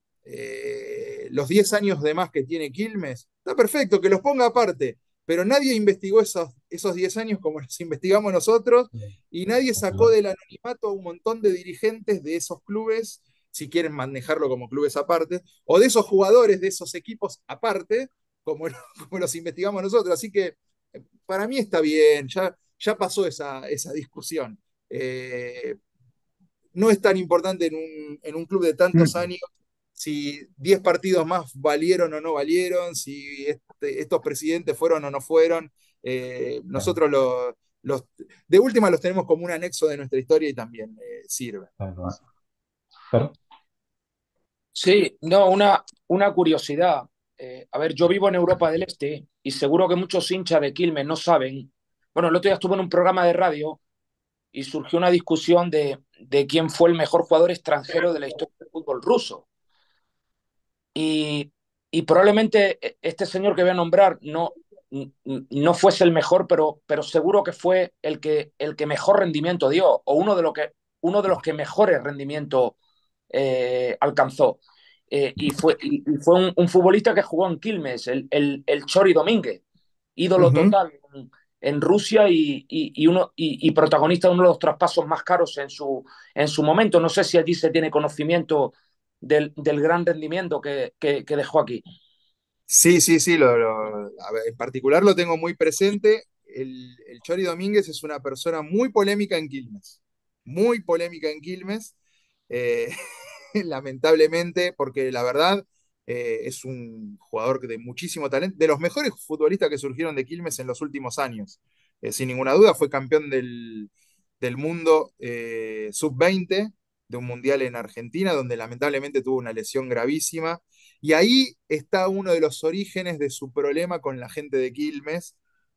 los 10 años de más que tiene Quilmes, está perfecto, que los ponga aparte, pero nadie investigó esos 10 años como los investigamos nosotros, y nadie sacó del anonimato a un montón de dirigentes de esos clubes, si quieren manejarlo como clubes aparte, o de esos jugadores de esos equipos aparte, como, como los investigamos nosotros. Así que para mí está bien, ya pasó esa discusión. No es tan importante en un club de tantos años si 10 partidos más valieron o no valieron, si estos presidentes fueron o no fueron. Nosotros de última los tenemos como un anexo de nuestra historia y también sirve. Pero, Sí, no, una curiosidad. A ver, yo vivo en Europa del Este y seguro que muchos hinchas de Quilmes no saben. Bueno, el otro día estuve en un programa de radio y surgió una discusión de quién fue el mejor jugador extranjero de la historia del fútbol ruso. Y, y probablemente este señor que voy a nombrar no fuese el mejor, pero seguro que fue el que mejor rendimiento dio, o uno de los que mejores rendimientos alcanzó. Y fue un futbolista que jugó en Quilmes, el Chori Domínguez, ídolo total en Rusia y protagonista de uno de los traspasos más caros en su momento. No sé si allí se tiene conocimiento del gran rendimiento que dejó aquí. Sí, sí, sí, a ver, en particular lo tengo muy presente. El Chori Domínguez es una persona muy polémica en Quilmes, muy polémica en Quilmes, eh, lamentablemente, porque la verdad es un jugador de muchísimo talento, de los mejores futbolistas que surgieron de Quilmes en los últimos años. Sin ninguna duda, fue campeón del mundo sub-20 de un mundial en Argentina, donde lamentablemente tuvo una lesión gravísima. Y ahí está uno de los orígenes de su problema con la gente de Quilmes,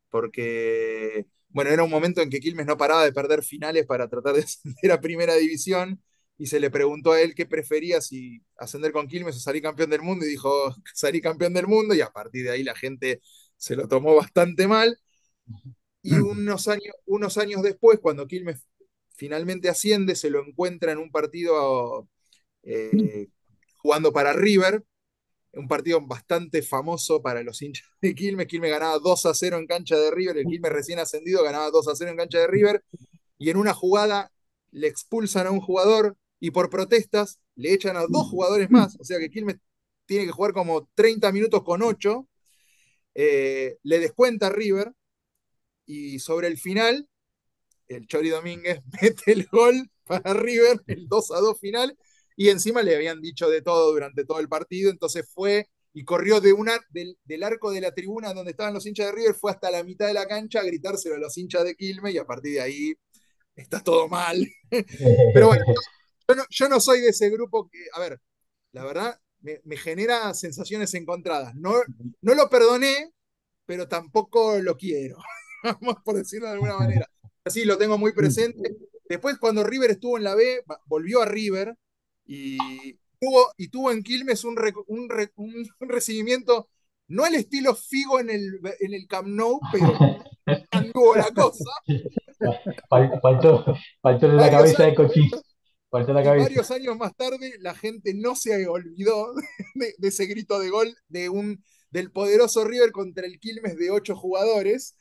porque, bueno, era un momento en que Quilmes no paraba de perder finales para tratar de ascender a Primera División, y se le preguntó a él qué prefería, si ascender con Quilmes o salir campeón del mundo, y dijo, salir campeón del mundo, y a partir de ahí la gente se lo tomó bastante mal. Y unos años después, cuando Quilmes finalmente asciende, se lo encuentra en un partido eh, jugando para River, un partido bastante famoso para los hinchas de Quilmes. Quilmes ganaba 2-0 en cancha de River, el Quilmes recién ascendido ganaba 2-0 en cancha de River, y en una jugada le expulsan a un jugador y por protestas le echan a 2 jugadores más, o sea que Quilmes tiene que jugar como 30 minutos con 8, le descuenta a River, y sobre el final el Chori Domínguez mete el gol para River, el 2-2 final, y encima le habían dicho de todo durante todo el partido, entonces fue y corrió del arco de la tribuna donde estaban los hinchas de River, fue hasta la mitad de la cancha a gritárselo a los hinchas de Quilmes, y a partir de ahí está todo mal. Pero bueno, yo no soy de ese grupo que, a ver, la verdad, me genera sensaciones encontradas. No, no lo perdoné, pero tampoco lo quiero, vamos por decirlo de alguna manera. Así lo tengo muy presente. Después, cuando River estuvo en la B, volvió a River y tuvo en Quilmes un recibimiento, no al estilo Figo en el Camp Nou, pero anduvo la cosa. faltó, faltó la Varios cabeza años, de Cochise. Faltó la y cabeza. varios años más tarde, la gente no se olvidó de ese grito de gol del poderoso River contra el Quilmes de 8 jugadores,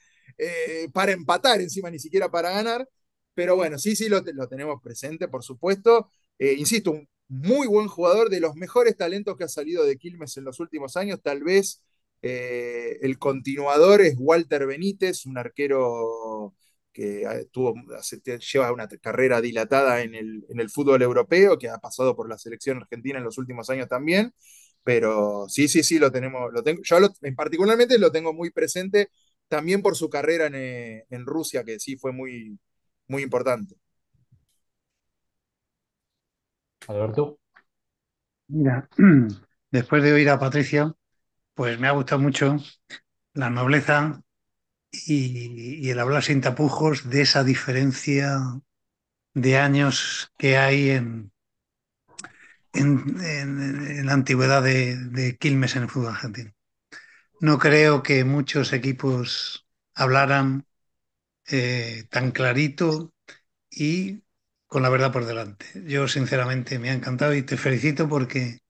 para empatar encima, ni siquiera para ganar. Pero bueno, sí, sí, lo tenemos presente, por supuesto. Insisto, un muy buen jugador, de los mejores talentos que ha salido de Quilmes en los últimos años. Tal vez el continuador es Walter Benítez, un arquero que lleva una carrera dilatada en el fútbol europeo, que ha pasado por la selección argentina en los últimos años también. Pero sí, sí, sí, particularmente lo tengo muy presente, también por su carrera en Rusia, que sí fue muy importante. Alberto. Mira, después de oír a Patricia, pues me ha gustado mucho la nobleza y el hablar sin tapujos de esa diferencia de años que hay en la antigüedad de Quilmes en el fútbol argentino. No creo que muchos equipos hablaran tan clarito y con la verdad por delante. Yo sinceramente me ha encantado y te felicito porque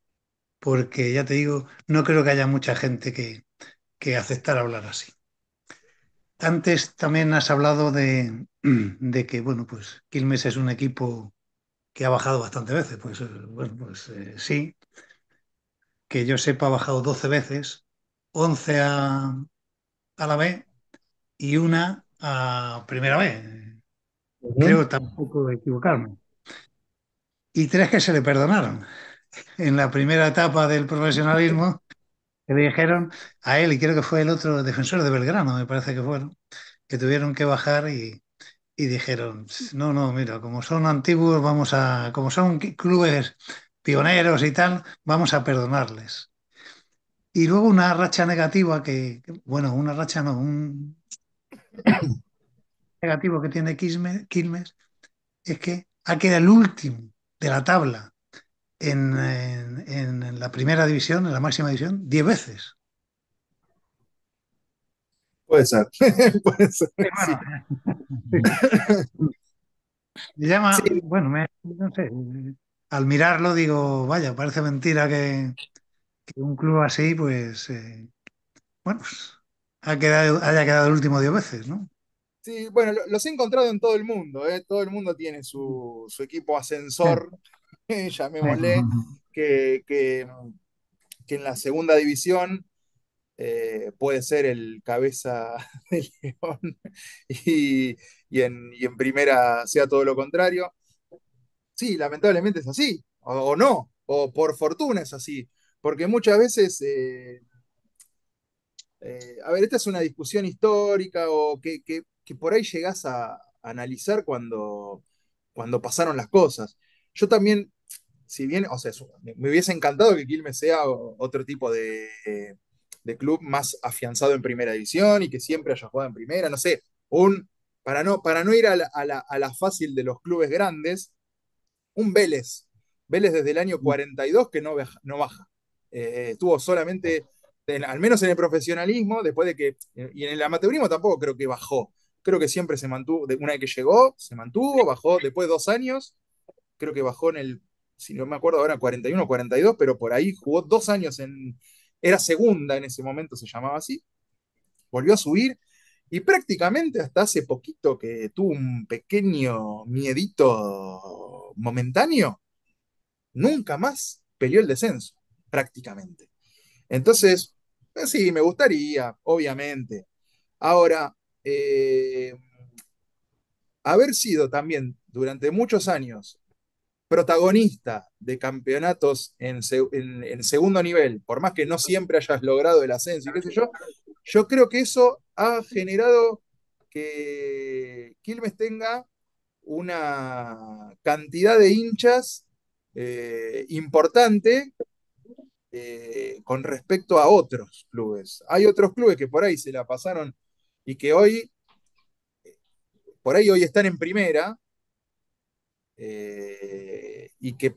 ya te digo, no creo que haya mucha gente que aceptara hablar así. Antes también has hablado de que, bueno, pues Quilmes es un equipo que ha bajado bastantes veces. Pues, bueno, pues sí, que yo sepa, ha bajado 12 veces, 11 a la B y una a primera B. Ujú. Creo tampoco equivocarme. Y tres que se le perdonaron. En la primera etapa del profesionalismo, que le dijeron a él, y creo que fue el otro defensor de Belgrano, me parece que fueron, que tuvieron que bajar y dijeron, no, no, mira, como son antiguos, como son clubes pioneros y tal, vamos a perdonarles. Y luego una racha negativa bueno, una racha no, un negativo que tiene Quilmes es que ha quedado el último de la tabla en la primera división, en la máxima división, 10 veces. Puede ser, puede ser, Sí, sí. bueno, me llama, Sí, bueno, no sé, al mirarlo digo, vaya, parece mentira que un club así, pues, bueno, pues, haya quedado el último 10 veces, ¿no? sí, bueno, los he encontrado en todo el mundo, ¿eh? Todo el mundo tiene su equipo Sí, ascensor, sí. llamémosle, que, que, que en la segunda división puede ser el cabeza del León y, y en primera sea todo lo contrario. Sí, lamentablemente es así, o no, o por fortuna es así, porque muchas veces, a ver, esta es una discusión histórica o que por ahí llegás a analizar cuando pasaron las cosas. Yo también, si bien, o sea, me hubiese encantado que Quilmes sea otro tipo de club más afianzado en primera división y que siempre haya jugado en primera, no sé, para no ir a la fácil de los clubes grandes, un Vélez. Vélez desde el año 42 que no baja. Estuvo solamente, al menos en el profesionalismo, después de que, y en el amateurismo tampoco creo que bajó. Creo que siempre se mantuvo, una vez que llegó, se mantuvo, bajó después de 2 años, creo que bajó en el, si no me acuerdo ahora, 41 o 42, pero por ahí jugó 2 años era segunda en ese momento, se llamaba así, volvió a subir y prácticamente hasta hace poquito que tuvo un pequeño miedito momentáneo, nunca más peleó el descenso, prácticamente. Entonces, sí, me gustaría, obviamente. Ahora, haber sido también durante muchos años protagonista de campeonatos en segundo nivel, por más que no siempre hayas logrado el ascenso y qué sé yo creo que eso ha generado que Quilmes tenga una cantidad de hinchas importante con respecto a otros clubes. Hay otros clubes que por ahí se la pasaron y que por ahí hoy están en primera y que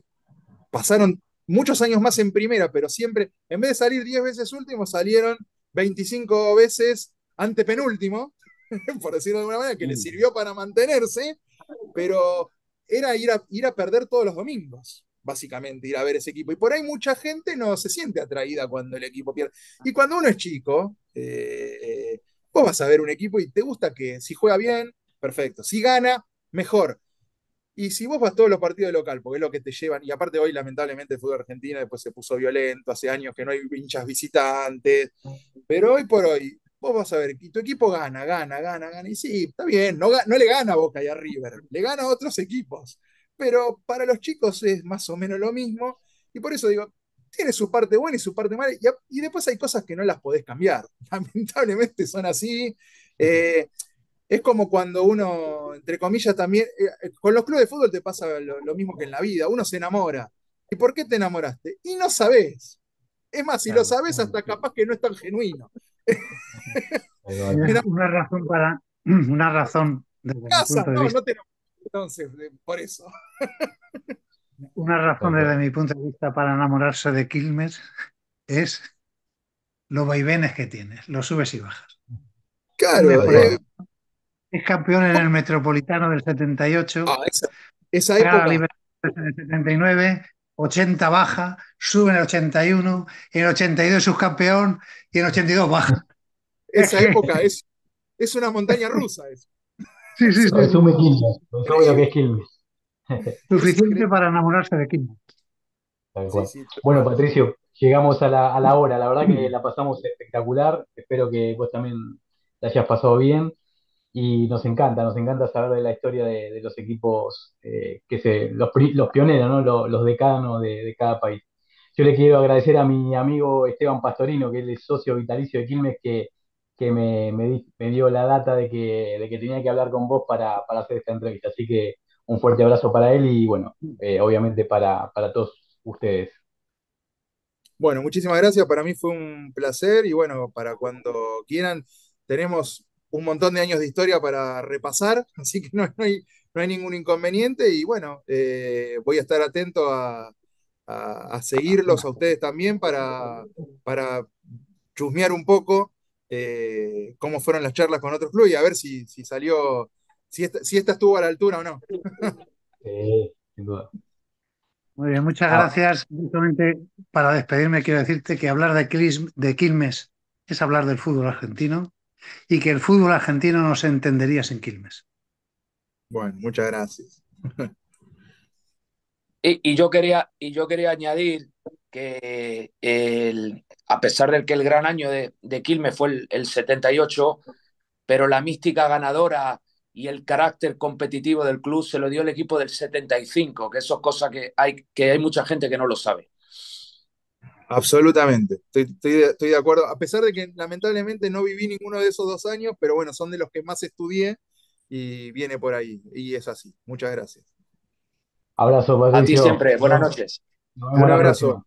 pasaron muchos años más en primera, pero siempre, en vez de salir 10 veces últimos, salieron 25 veces antepenúltimo, por decirlo de alguna manera, que les sirvió para mantenerse, pero era ir a perder todos los domingos, básicamente, ir a ver ese equipo. Y por ahí mucha gente no se siente atraída cuando el equipo pierde. Y cuando uno es chico, vos vas a ver un equipo y te gusta que si juega bien, perfecto. Si gana, mejor. Y si vos vas todos los partidos de local, porque es lo que te llevan, y aparte hoy lamentablemente el fútbol argentino después se puso violento, hace años que no hay hinchas visitantes, pero hoy por hoy, vos vas a ver, y tu equipo gana, y sí, está bien, no le gana a Boca y a River, le gana a otros equipos, pero para los chicos es más o menos lo mismo, y por eso digo, tiene su parte buena y su parte mala, y después hay cosas que no las podés cambiar, lamentablemente son así. Es como cuando uno, entre comillas, también, con los clubes de fútbol te pasa lo mismo que en la vida, uno se enamora. ¿Y por qué te enamoraste? Y no sabés. Es más, si lo Claro. sabés, hasta capaz que no es tan genuino. Mira, En una razón desde mi casa, punto de no, vista, no te enamoras. Entonces, por eso. una razón Tal desde cual. mi punto de vista para enamorarse de Quilmes es los vaivenes que tiene, los subes y bajas. Quilmes, Claro, por ejemplo, es campeón en el Metropolitano del 78, esa gana la época, Libertadores en el 79, 80 baja, sube en el 81, en el 82 es subcampeón y en el 82 baja. Es esa que, época es una montaña rusa. sí, sí, Eso sí, Resume sí. Quilmes, resume lo que increíble. es Quilmes. Es Suficiente increíble. para enamorarse de Quilmes. Tal Sí, cual. sí, tal Bueno, cual. Patricio, llegamos a la hora. La verdad que la pasamos espectacular. Espero que vos también la hayas pasado bien. Y nos encanta saber de la historia de los equipos, los pioneros, ¿no? Los decanos de cada país. Yo le quiero agradecer a mi amigo Esteban Pastorino, que él es socio vitalicio de Quilmes, que me dio la data de que tenía que hablar con vos para hacer esta entrevista. Así que un fuerte abrazo para él y bueno, obviamente para todos ustedes. Bueno, muchísimas gracias. Para mí fue un placer y bueno, para cuando quieran, tenemos un montón de años de historia para repasar, así que no hay ningún inconveniente y bueno, voy a estar atento a seguirlos a ustedes también para chusmear un poco cómo fueron las charlas con otros clubes y a ver si salió, si esta estuvo a la altura o no. Sin duda. Muy bien, muchas Ah, gracias. Justamente para despedirme quiero decirte que hablar de Quilmes es hablar del fútbol argentino y que el fútbol argentino no se entendería sin Quilmes. Bueno, muchas gracias. Y yo quería añadir que a pesar de que el gran año de Quilmes fue el 78, pero la mística ganadora y el carácter competitivo del club se lo dio el equipo del 75, que eso es cosa que hay mucha gente que no lo sabe. Absolutamente, estoy de acuerdo, a pesar de que lamentablemente no viví ninguno de esos 2 años, pero bueno, son de los que más estudié y viene por ahí, y es así. Muchas gracias. abrazo, A ti Patricio. siempre, buenas noches. Nos Un vemos la abrazo. próxima.